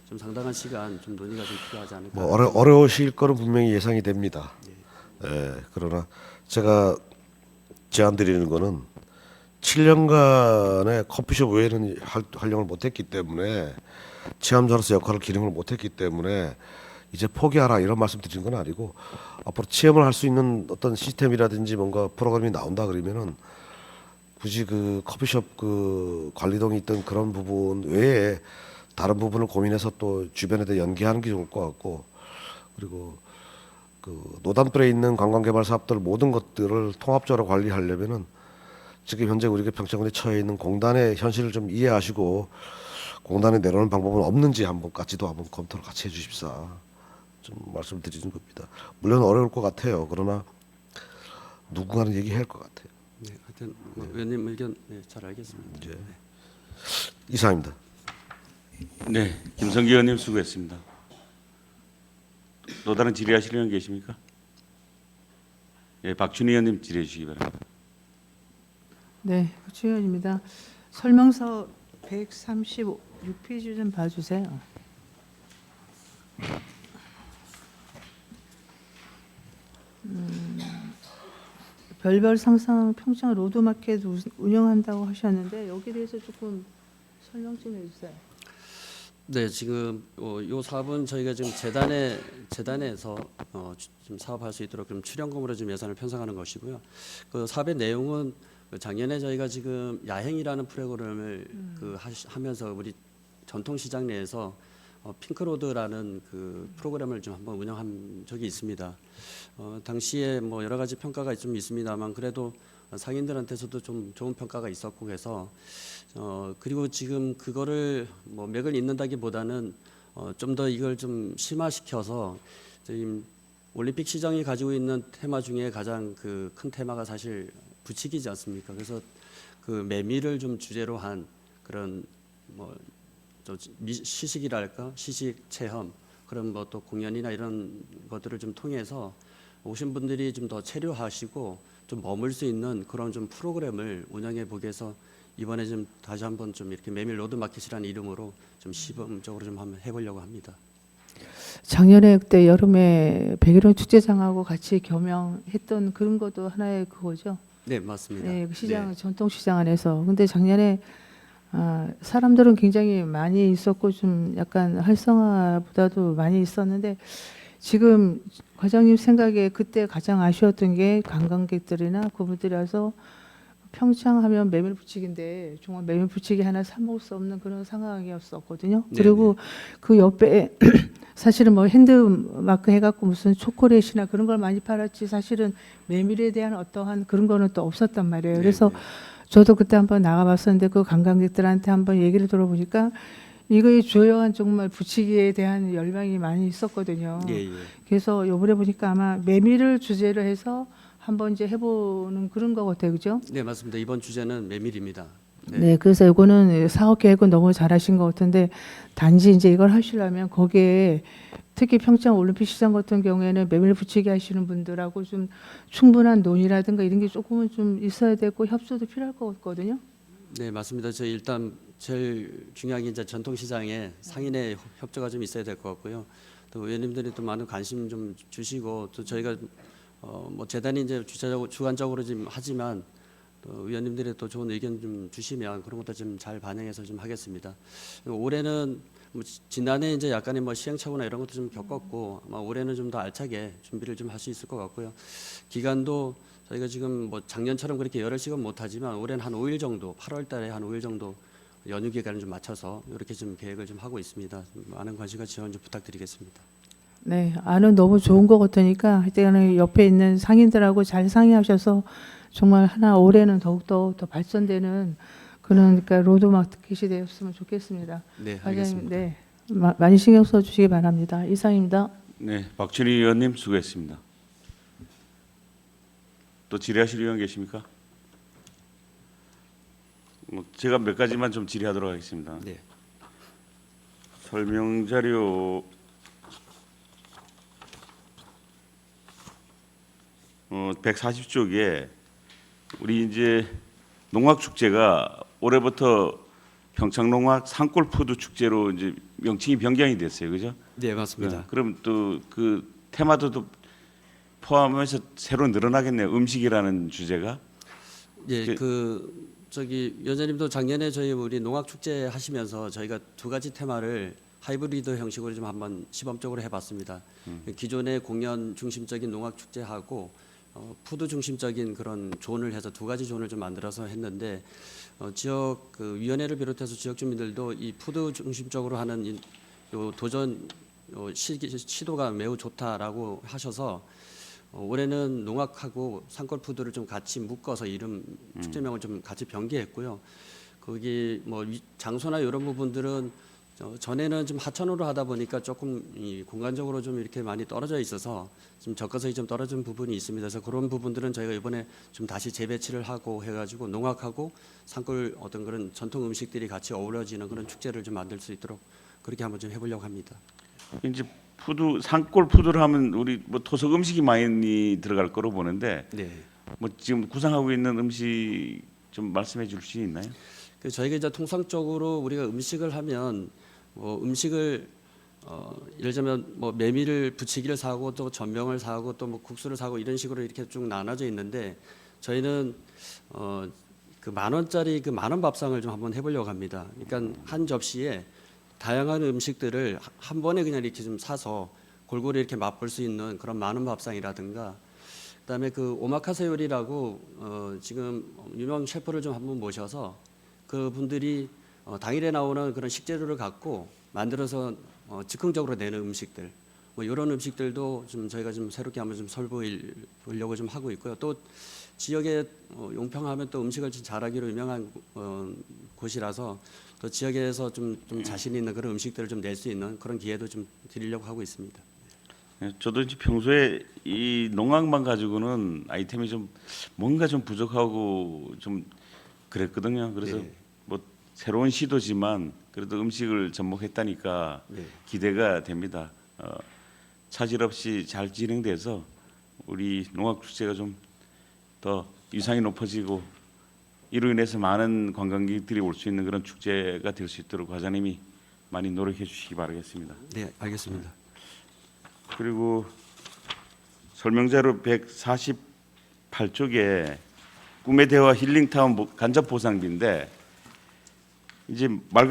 좀 상당한 시간 좀 논의가 좀 필요하지 않을까. 뭐 어려우실 거는 분명히 예상이 됩니다. 예, 그러나 제가 제안드리는 거는 7년간의 커피숍 외에는 활용을 못했기 때문에, 체험자로서 역할을 기능을 못했기 때문에 이제 포기하라 이런 말씀 드리는 건 아니고, 앞으로 체험을 할 수 있는 어떤 시스템이라든지 뭔가 프로그램이 나온다 그러면은 굳이 그 커피숍 그 관리동이 있던 그런 부분 외에 다른 부분을 고민해서 또 주변에다 연계하는 게 좋을 것 같고, 그리고 그 노담들에 있는 관광개발 사업들 모든 것들을 통합적으로 관리하려면은 지금 현재 우리가 평창군에 처해 있는 공단의 현실을 좀 이해하시고 공단에 내려오는 방법은 없는지 한번까지도 한번 검토를 같이 해주십사 좀 말씀드리는 겁니다. 물론 어려울 것 같아요. 그러나 누군가는 얘기할 것 같아요. 네, 하여튼 뭐 의원님 의견 잘 알겠습니다. 이제 이상입니다. 네, 김성기 의원님 수고했습니다. 또 다른 질의하실 의원 계십니까? 예, 박준희 의원님 질의해 주시기 바랍니다. 네, 주의원입니다. 설명서 136페이지 좀 봐주세요. 별별 상상 평창 로드마켓 운영한다고 하셨는데 여기에 대해서 조금 설명 좀 해주세요. 네, 지금 요 사업은 저희가 지금 재단에서 좀 사업할 수 있도록 좀 출연금으로 좀 예산을 편성하는 것이고요. 그 사업의 내용은 작년에 저희가 지금 야행이라는 프로그램을 하면서 우리 전통시장 내에서 핑크로드라는 그 프로그램을 좀 한번 운영한 적이 있습니다. 당시에 뭐 여러 가지 평가가 좀 있습니다만 그래도 상인들한테서도 좀 좋은 평가가 있었고 해서 그리고 지금 그거를 뭐 맥을 잇는다기보다는 좀 더 이걸 좀 심화시켜서 지금 올림픽 시장이 가지고 있는 테마 중에 가장 그 큰 테마가 사실 부치기지 않습니까? 그래서 그 매미를 좀 주제로 한 그런 뭐 시식이랄까 시식 체험 그런 뭐 또 공연이나 이런 것들을 좀 통해서 오신 분들이 좀 더 체류하시고 좀 머물 수 있는 그런 좀 프로그램을 운영해 보기 위해서 이번에 좀 다시 한번 좀 이렇게 메밀 로드마켓이라는 이름으로 좀 시범적으로 좀 한번 해보려고 합니다. 작년에 그때 여름에 백일원 축제장하고 같이 겸용했던 그런 것도 하나의 그거죠. 네, 맞습니다. 네, 그 시장 네. 전통시장 안에서. 근데 작년에 사람들은 굉장히 많이 있었고 좀 약간 활성화보다도 많이 있었는데 지금 과장님 생각에 그때 가장 아쉬웠던 게 관광객들이나 그분들이 와서 평창하면 메밀 부치기인데 정말 메밀 부치기 하나 사 먹을 수 없는 그런 상황이었었거든요. 네네. 그리고 그 옆에 사실은 뭐 핸드마크 해갖고 무슨 초콜릿이나 그런 걸 많이 팔았지 사실은 메밀에 대한 어떠한 그런 거는 또 없었단 말이에요. 그래서 저도 그때 한번 나가봤었는데 그 관광객들한테 한번 얘기를 들어보니까 이거의 주요한 정말 부치기에 대한 열망이 많이 있었거든요. 예, 예. 그래서 요번에 보니까 아마 메밀을 주제로 해서 한번 이제 해보는 그런 거 같아요, 그죠? 네, 맞습니다. 이번 주제는 메밀입니다. 네, 그래서 이거는 사업 계획은 너무 잘하신 것 같은데 단지 이제 이걸 하시려면 거기에 특히 평창 올림픽 시장 같은 경우에는 메밀 붙이기 하시는 분들하고 좀 충분한 논의라든가 이런 게 조금은 좀 있어야 되고 협조도 필요할 것 같거든요. 네, 맞습니다. 저희 일단 제일 중요한 게 이제 전통시장에 상인의 협조가 좀 있어야 될 것 같고요. 또 의원님들이 또 많은 관심 좀 주시고 또 저희가 뭐 재단이 이제 주관적으로 좀 하지만 또 의원님들이 또 좋은 의견 좀 주시면 그런 것도 좀 잘 반영해서 좀 하겠습니다. 올해는 뭐 지난해 이제 약간의 뭐 시행착오나 이런 것도 좀 겪었고 아마 올해는 좀 더 알차게 준비를 좀 할 수 있을 것 같고요. 기간도 저희가 지금 뭐 작년처럼 그렇게 열흘 씩은 못하지만 올해는 한 5일 정도, 8월달에 한 5일 정도 연휴 기간을 좀 맞춰서 이렇게 좀 계획을 좀 하고 있습니다. 많은 관심과 지원 좀 부탁드리겠습니다. 네, 안은 너무 좋은 것 같으니까 하여튼 옆에 있는 상인들하고 잘 상의하셔서 정말 하나 올해는 더욱더 더 발전되는 그러니까 로드마켓이 되었으면 좋겠습니다. 네, 과장님, 알겠습니다. 네, 많이 신경 써주시기 바랍니다. 이상입니다. 네, 박준희 의원님 수고했습니다. 또 질의하실 의원 계십니까? 제가 몇 가지만 좀 질의하도록 하겠습니다. 네. 설명 자료 140쪽에 우리 이제 농악 축제가 올해부터 평창농악 산골푸드 축제로 이제 명칭이 변경이 됐어요, 그죠? 네, 맞습니다. 그럼 또 그 테마도 포함해서 새로 늘어나겠네요. 음식이라는 주제가. 예, 그 저기 위원장님도 작년에 저희 우리 농악 축제 하시면서 저희가 두 가지 테마를 하이브리드 형식으로 좀 한번 시범적으로 해봤습니다. 기존의 공연 중심적인 농악 축제하고 푸드 중심적인 그런 존을 해서 두 가지 존을 좀 만들어서 했는데 지역 그 위원회를 비롯해서 지역 주민들도 이 푸드 중심적으로 하는 요 도전 시도가 매우 좋다라고 하셔서 올해는 농악하고 산골 푸드를 좀 같이 묶어서 이름 축제명을 좀 같이 변개했고요. 거기 뭐 장소나 이런 부분들은 전에는 좀 하천으로 하다 보니까 조금 이 공간적으로 좀 이렇게 많이 떨어져 있어서 좀 접근성이 좀 떨어진 부분이 있습니다. 그래서 그런 부분들은 저희가 이번에 좀 다시 재배치를 하고 해가지고 농악하고 산골 어떤 그런 전통 음식들이 같이 어우러지는 그런 축제를 좀 만들 수 있도록 그렇게 한번 좀 해보려고 합니다. 이제 푸드 산골 푸드를 하면 우리 뭐 토속 음식이 많이 들어갈 거로 보는데 네. 뭐 지금 구상하고 있는 음식 좀 말씀해 줄 수 있나요? 그 저희가 이제 통상적으로 우리가 음식을 하면 뭐 음식을 예를 들면 뭐 메밀을 부치기를 사고 또 전병을 사고 또 뭐 국수를 사고 이런 식으로 이렇게 쭉 나눠져 있는데 저희는 그 10,000원짜리 그 10,000원 밥상을 좀 한번 해보려고 합니다. 그러니까 한 접시에 다양한 음식들을 한 번에 그냥 이렇게 좀 사서 골고루 이렇게 맛볼 수 있는 그런 10,000원 밥상이라든가 그다음에 그 오마카세 요리라고 지금 유명 셰프를 좀 한번 모셔서 그 분들이 당일에 나오는 그런 식재료를 갖고 만들어서 즉흥적으로 내는 음식들 뭐 이런 음식들도 좀 저희가 좀 새롭게 한번 좀 설보려고 좀 하고 있고요. 또 지역에 용평하면 또 음식을 좀 잘하기로 유명한 곳이라서 또 지역에서 좀 자신 있는 그런 음식들을 좀 낼 수 있는 그런 기회도 좀 드리려고 하고 있습니다. 예, 저도 이제 평소에 이 농악만 가지고는 아이템이 좀 뭔가 좀 부족하고 좀 그랬거든요. 그래서 네. 뭐 새로운 시도지만 그래도 음식을 접목했다니까 네. 기대가 됩니다. 차질 없이 잘 진행돼서 우리 농악 축제가 좀 더 위상이 높아지고 이로 인해서 많은 관광객들이 올 수 있는 그런 축제가 될 수 있도록 과장님이 많이 노력해 주시기 바라겠습니다. 네, 알겠습니다. 그리고 설명자료 148쪽에 꿈의 대화 힐링타운 간접 보상비인데 이제 말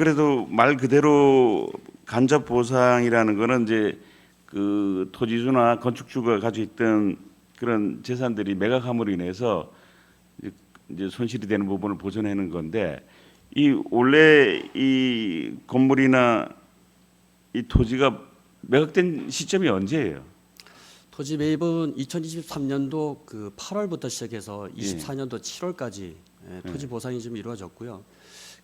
그대로 간접 보상이라는 거는 이제 그 토지주나 건축주가 가지고 있던 그런 재산들이 매각함으로 인해서 이제 손실이 되는 부분을 보전하는 건데 이 원래 이 건물이나 이 토지가 매각된 시점이 언제예요? 토지 매입은 2023년도 그 8월부터 시작해서 24년도 7월까지 토지 보상이 좀 이루어졌고요.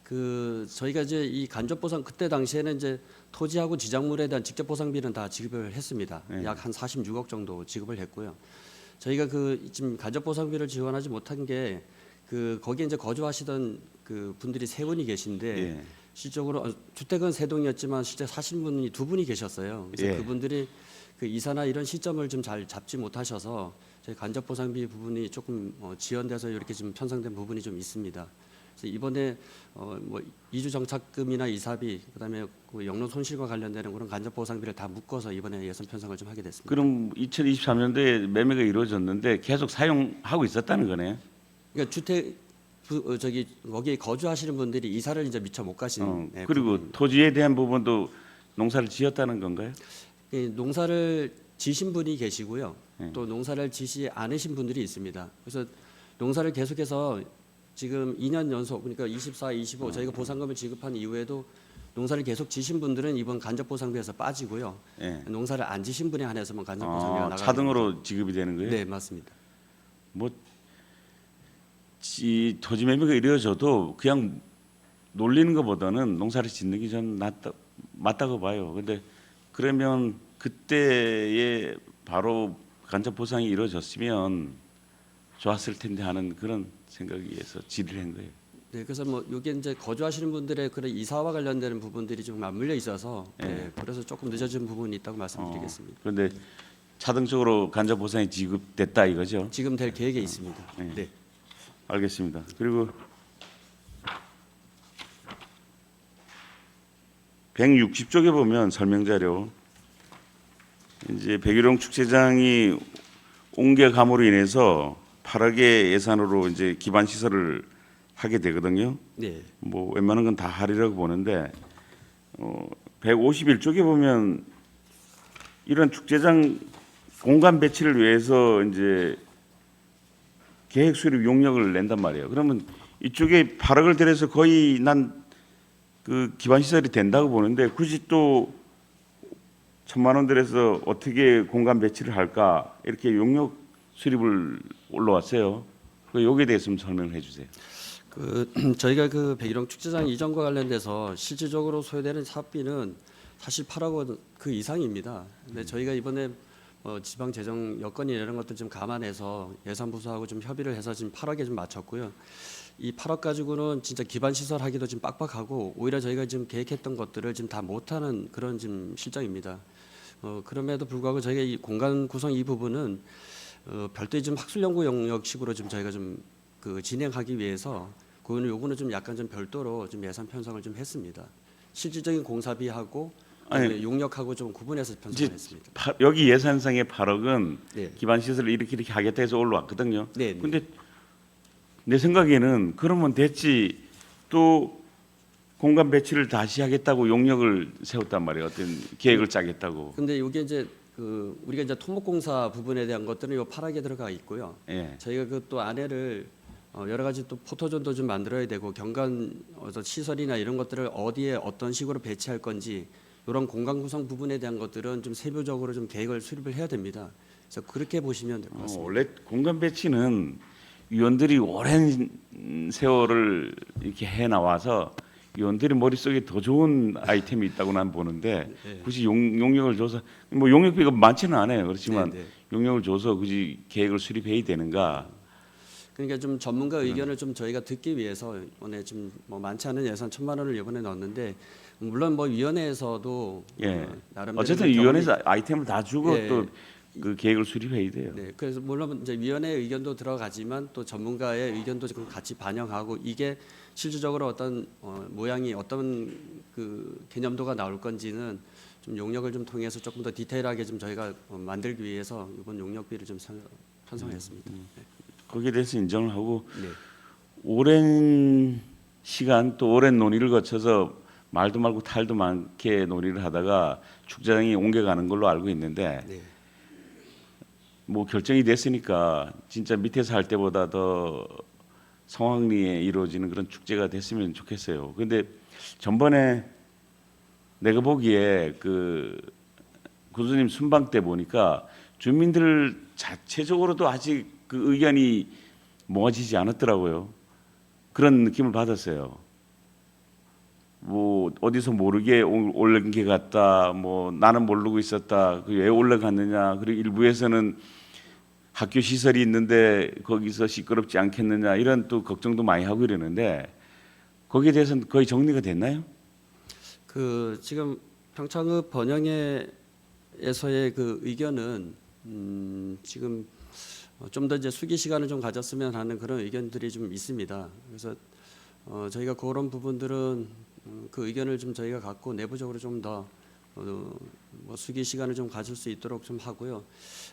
그 저희가 이제 이 간접 보상 그때 당시에는 이제 토지하고 지작물에 대한 직접 보상비는 다 지급을 했습니다. 약 한 46억 정도 지급을 했고요. 저희가 그 지금 간접 보상비를 지원하지 못한 게 그 거기에 이제 거주하시던 그 분들이 3분이 계신데 실적으로 주택은 3동이었지만 실제 사신 분이 2분이 계셨어요. 그래서 그분들이 그 이사나 이런 시점을 좀 잘 잡지 못하셔서 저희 간접 보상비 부분이 조금 지연돼서 이렇게 좀 편성된 부분이 좀 있습니다. 그래서 이번에 뭐 이주 정착금이나 이사비 그다음에 그 영농 손실과 관련되는 그런 간접 보상비를 다 묶어서 이번에 예산 편성을 좀 하게 됐습니다. 그럼 2023년도에 매매가 이루어졌는데 계속 사용하고 있었다는 거네요. 그러니까 주택 저기 거기에 거주하시는 분들이 이사를 이제 미처 못 가신 그리고 토지에 대한 부분도 농사를 지었다는 건가요? 농사를 지신 분이 계시고요. 또 농사를 지시 않으신 분들이 있습니다. 그래서 농사를 계속해서 지금 2년 연속 그러니까 24, 25 저희가 보상금을 지급한 이후에도 농사를 계속 지신 분들은 이번 간접 보상비에서 빠지고요. 농사를 안 지신 분에 한해서만 간접 보상비가 나가는 차등으로 지급이 되는 거예요? 네, 맞습니다. 뭐 토지 매매가 이루어져도 그냥 놀리는 것보다는 농사를 짓는 게 저는 맞다고 봐요. 근데 그러면 그때에 바로 간접 보상이 이루어졌으면 좋았을 텐데 하는 그런 생각에서 질의를 한 거예요. 네, 그래서 뭐 이게 이제 거주하시는 분들의 그런 이사와 관련되는 부분들이 좀 맞물려 있어서 그래서 조금 늦어진 부분이 있다고 말씀드리겠습니다. 그런데 차등적으로 간접 보상이 지급됐다 이거죠? 지금 될 계획에 있습니다. 네. 알겠습니다. 그리고 160쪽에 보면 설명자료 이제 백일홍 축제장이 옮겨감으로 인해서 8억의 예산으로 이제 기반 시설을 하게 되거든요. 네. 뭐 웬만한 건 다 하리라고 보는데 151쪽에 보면 이런 축제장 공간 배치를 위해서 이제 계획 수립 용역을 낸단 말이에요. 그러면 이쪽에 8억을 들여서 거의 난 그 기반 시설이 된다고 보는데 굳이 또 1,000만 원 들여서 어떻게 공간 배치를 할까 이렇게 용역 수립을 올라왔어요. 그 여기에 대해서 좀 설명을 해주세요. 그 저희가 그 백일홍 축제장 이전과 관련돼서 실질적으로 소요되는 사업비는 사실 8억 원 그 이상입니다. 근데 저희가 이번에 지방 재정 여건이 이런 것들 좀 감안해서 예산부서하고 좀 협의를 해서 지금 8억에 좀 맞췄고요. 이 8억 가지고는 진짜 기반 시설 하기도 좀 빡빡하고 오히려 저희가 지금 계획했던 것들을 지금 다 못하는 그런 지금 실정입니다. 그럼에도 불구하고 저희가 이 공간 구성 이 부분은 별도의 좀 학술 연구 영역식으로 좀 저희가 좀 그 진행하기 위해서 그 요거는 좀 약간 좀 별도로 좀 예산 편성을 좀 했습니다. 실질적인 공사비하고 아니, 용역하고 좀 구분해서 편성했습니다. 여기 예산상의 8억은 네. 기반 시설을 이렇게 하겠다 해서 올라왔거든요. 네. 근데 내 생각에는 그러면 됐지, 또 공간 배치를 다시 하겠다고 용역을 세웠단 말이에요. 어떤 계획을 짜겠다고. 근데 이게 이제 그 우리가 이제 토목공사 부분에 대한 것들은 요 8억에 들어가 있고요. 예. 저희가 그 또 안에를 여러 가지 또 포토존도 좀 만들어야 되고 경관 시설이나 이런 것들을 어디에 어떤 식으로 배치할 건지 이런 공간 구성 부분에 대한 것들은 좀 세부적으로 좀 계획을 수립을 해야 됩니다. 그래서 그렇게 보시면 될 것 같습니다. 원래 공간 배치는 위원들이 오랜 세월을 이렇게 해 나와서 위원들이 머릿속에 더 좋은 아이템이 있다고 난 보는데 네. 굳이 용역을 줘서 뭐 용역비가 많지는 않아요. 그렇지만 네, 네. 용역을 줘서 굳이 계획을 수립해야 되는가? 그러니까 좀 전문가 의견을 좀 저희가 듣기 위해서 이번에 좀 뭐 많지 않은 예산 1,000만 원을 이번에 넣었는데 물론 뭐 위원회에서도 예. 나름대로 어쨌든 좀 위원회에서 아이템을 다 주고 예. 또 그 계획을 수립해야 돼요. 네, 그래서 물론 이제 위원회 의견도 들어가지만 또 전문가의 의견도 좀 같이 반영하고 이게 실질적으로 어떤 모양이 어떤 그 개념도가 나올 건지는 좀 용역을 좀 통해서 조금 더 디테일하게 좀 저희가 만들기 위해서 이번 용역비를 좀 편성했습니다. 네. 거기에 대해서 인정을 하고 네. 오랜 시간 또 오랜 논의를 거쳐서 말도 말고 탈도 많게 논의를 하다가 축제장이 옮겨가는 걸로 알고 있는데 네. 뭐 결정이 됐으니까 진짜 밑에서 할 때보다 더 성황리에 이루어지는 그런 축제가 됐으면 좋겠어요. 근데 전번에 내가 보기에 그 교수님 순방 때 보니까 주민들 자체적으로도 아직 그 의견이 모아지지 않았더라고요. 그런 느낌을 받았어요. 뭐 어디서 모르게 올라간 게 같다. 뭐 나는 모르고 있었다. 그 왜 올라갔느냐. 그리고 일부에서는 학교 시설이 있는데 거기서 시끄럽지 않겠느냐 이런 또 걱정도 많이 하고 이러는데 거기에 대해서는 거의 정리가 됐나요? 그 지금 평창읍 번영회에서의 그 의견은 지금 좀 더 이제 수기 시간을 좀 가졌으면 하는 그런 의견들이 좀 있습니다. 그래서 저희가 그런 부분들은 그 의견을 좀 저희가 갖고 내부적으로 좀 더 뭐 수기 시간을 좀 가질 수 있도록 좀 하고요.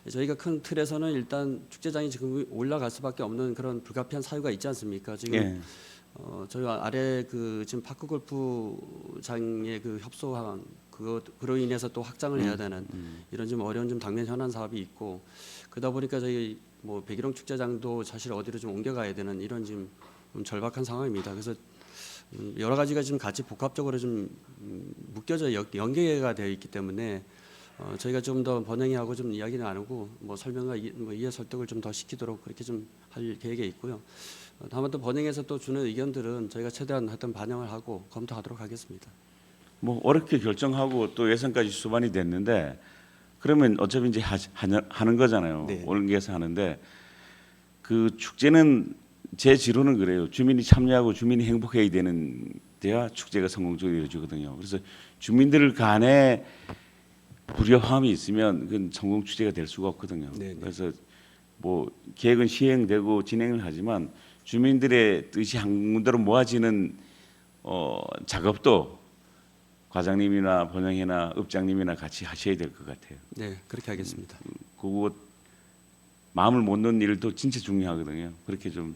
저희가 큰 틀에서는 일단 축제장이 지금 올라갈 수밖에 없는 그런 불가피한 사유가 있지 않습니까? 지금 예. 저희 아래 그 지금 파크 골프장의 그 협소한 그로 인해서 또 확장을 해야 되는 이런 좀 어려운 좀 당면 현안 사업이 있고 그러다 보니까 저희 뭐 백일홍 축제장도 사실 어디로 좀 옮겨가야 되는 이런 지금 좀 절박한 상황입니다. 그래서 여러 가지가 지금 같이 복합적으로 좀 묶여져 연계가 되어 있기 때문에 저희가 좀 더 번영회하고 좀 이야기 나누고 뭐 설명과 이해 설득을 좀 더 시키도록 그렇게 좀 할 계획에 있고요. 다만 또 번영회에서 또 주는 의견들은 저희가 최대한 하여튼 반영을 하고 검토하도록 하겠습니다. 뭐 어렵게 결정하고 또 예산까지 수반이 됐는데 그러면 어차피 이제 하는 거잖아요. 네. 올게서 하는데 그 축제는 제 지로는 그래요. 주민이 참여하고 주민이 행복해야 되는 데야 축제가 성공적으로 이루어지거든요. 그래서 주민들 간에 불협화음이 있으면 그건 성공 축제가 될 수가 없거든요. 네, 네. 그래서 뭐 계획은 시행되고 진행을 하지만 주민들의 뜻이 한 군데로 모아지는 작업도 과장님이나 번영회나 읍장님이나 같이 하셔야 될 것 같아요. 네, 그렇게 하겠습니다. 그거 마음을 못 넣는 일도 진짜 중요하거든요. 그렇게 좀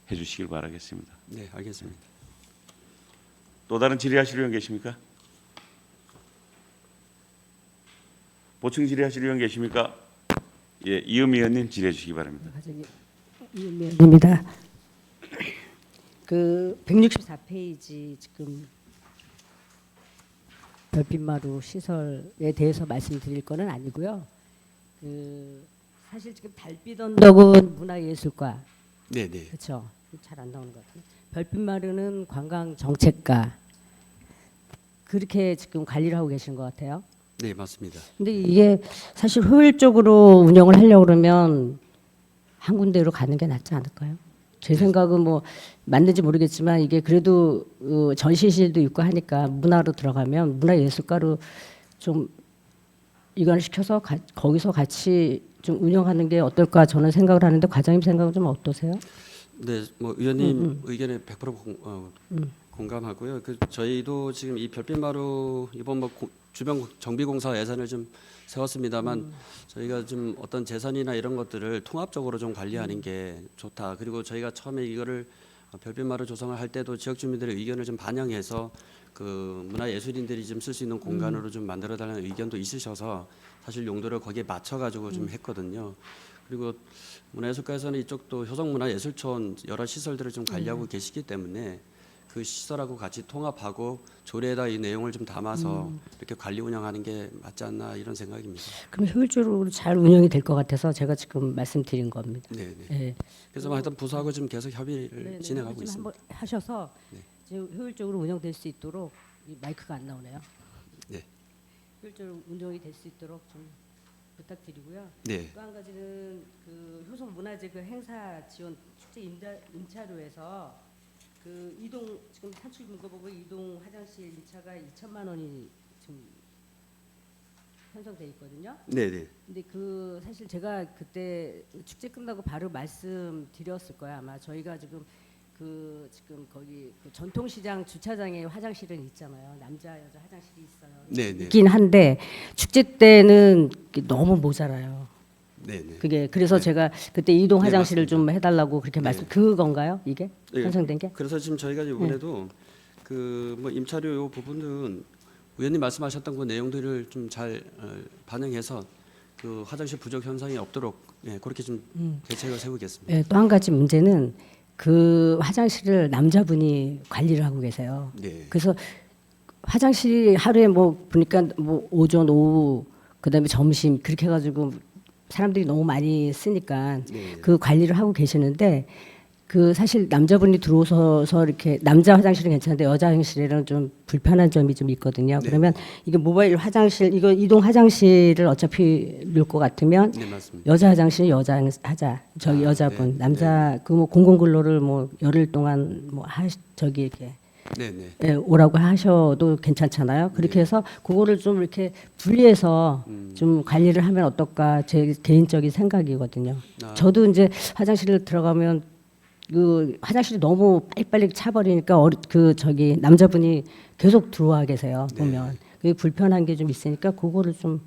해주시길 바라겠습니다. 네, 알겠습니다. 또 다른 질의하실 의원 계십니까? 보충 질의하실 의원 계십니까? 예, 이은미 의원님 질의해 주시기 바랍니다. 입니다. 그 164페이지 지금 별빛마루 시설에 대해서 말씀드릴 거는 아니고요. 그 사실 지금 달빛 언덕은 문화예술과 네, 네. 그렇죠. 잘 안 나오는 것 같아요. 별빛마루는 관광 정책과 그렇게 지금 관리를 하고 계시는 것 같아요. 네, 맞습니다. 근데 이게 사실 효율적으로 운영을 하려고 그러면 한 군데로 가는 게 낫지 않을까요? 제 생각은 뭐 맞는지 모르겠지만 이게 그래도 전시실도 있고 하니까 문화로 들어가면 문화예술가로 좀 이관을 시켜서 거기서 같이 좀 운영하는 게 어떨까 저는 생각을 하는데 과장님 생각은 좀 어떠세요? 네, 뭐 의원님 의견에 100% 공감하고요. 그 저희도 지금 이 별빛마루 이번 뭐 주변 정비공사 예산을 좀 세웠습니다만 저희가 좀 어떤 재산이나 이런 것들을 통합적으로 좀 관리하는 게 좋다. 그리고 저희가 처음에 이거를 별빛마루 조성을 할 때도 지역 주민들의 의견을 좀 반영해서 그 문화예술인들이 좀 쓸 수 있는 공간으로 좀 만들어달라는 의견도 있으셔서 사실 용도를 거기에 맞춰가지고 좀 했거든요. 그리고 문화예술과에서는 이쪽도 효성문화예술촌 여러 시설들을 좀 관리하고 계시기 때문에 그 시설하고 같이 통합하고 조례에다 이 내용을 좀 담아서 이렇게 관리 운영하는 게 맞지 않나 이런 생각입니다. 그럼 효율적으로 잘 운영이 될 것 같아서 제가 지금 말씀드린 겁니다. 네, 네. 예. 그래서 뭐 하여튼 부서하고 지금 계속 협의를 네, 진행하고 좀 있습니다. 한번 하셔서 네. 지금 효율적으로 운영될 수 있도록 이 마이크가 안 나오네요. 네. 효율적으로 운영이 될 수 있도록 좀 부탁드리고요. 네. 또 한 가지는 그 효성 문화재 그 행사 지원 축제 임차료에서 그 이동 지금 산출 문고보고 이동 화장실 임차가 2천만 원이 지금 편성돼 있거든요. 네, 네. 근데 그 사실 제가 그때 축제 끝나고 바로 말씀드렸을 거야 아마 저희가 지금 그 지금 거기 그 전통시장 주차장에 화장실은 있잖아요. 남자 여자 화장실이 있어요. 네, 네. 있긴 한데 축제 때는 너무 모자라요. 네, 네. 그게 그래서 네. 제가 그때 이동 네, 화장실을 맞습니다. 좀 해달라고 그렇게 말씀 네. 그건가요 이게 네. 편성된 게? 그래서 지금 저희가 이번에도 그 뭐 임차료 요 부분은 의원님 말씀하셨던 그 내용들을 좀 잘 반영해서 그 화장실 부족 현상이 없도록 예, 그렇게 좀 대책을 세우겠습니다. 네, 또 한 가지 문제는 그 화장실을 남자분이 관리를 하고 계세요. 네. 그래서 화장실이 하루에 뭐 보니까 뭐 오전 오후 그다음에 점심 그렇게 해가지고 사람들이 너무 많이 쓰니까 네. 그 관리를 하고 계시는데 그 사실 남자분이 들어오셔서 이렇게 남자 화장실은 괜찮은데 여자 화장실에는 좀 불편한 점이 좀 있거든요. 네. 그러면 이게 모바일 화장실 이거 이동 화장실을 어차피 넣을 것 같으면 네, 맞습니다. 여자 화장실은 여자 하자. 저기 여자분 네, 남자 그 뭐 공공근로를 뭐 열흘 동안 뭐 저기 이렇게 네, 네. 예, 오라고 하셔도 괜찮잖아요. 그렇게 네. 해서 그거를 좀 이렇게 분리해서 좀 관리를 하면 어떨까 제 개인적인 생각이거든요. 아. 저도 이제 화장실을 들어가면 그 화장실이 너무 빨리빨리 차버리니까 그 저기 남자분이 계속 들어와 계세요. 네. 보면 그게 불편한 게 좀 있으니까 그거를 좀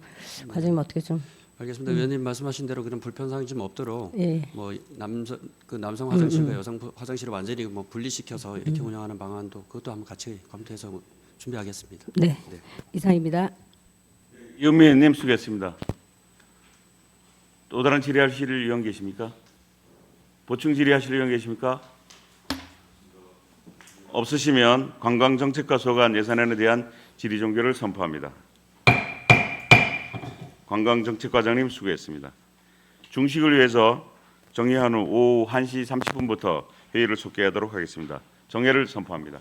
과장님 어떻게 좀 알겠습니다. 의원님 말씀하신 대로 그런 불편사항이 좀 없도록 예. 뭐 남성 화장실과 여성 화장실을 완전히 뭐 분리시켜서 이렇게 운영하는 방안도 그것도 한번 같이 검토해서 준비하겠습니다. 네. 네. 이상입니다. 이은미 의원님 수고했습니다. 또 다른 질의하실 의원 계십니까? 보충 질의하실 의원 계십니까? 없으시면 관광정책과 소관 예산안에 대한 질의 종결을 선포합니다. 관광정책과장님 수고했습니다. 중식을 위해서 정의한 후 오후 1시 30분부터 회의를 속개하도록 하겠습니다. 정회를 선포합니다.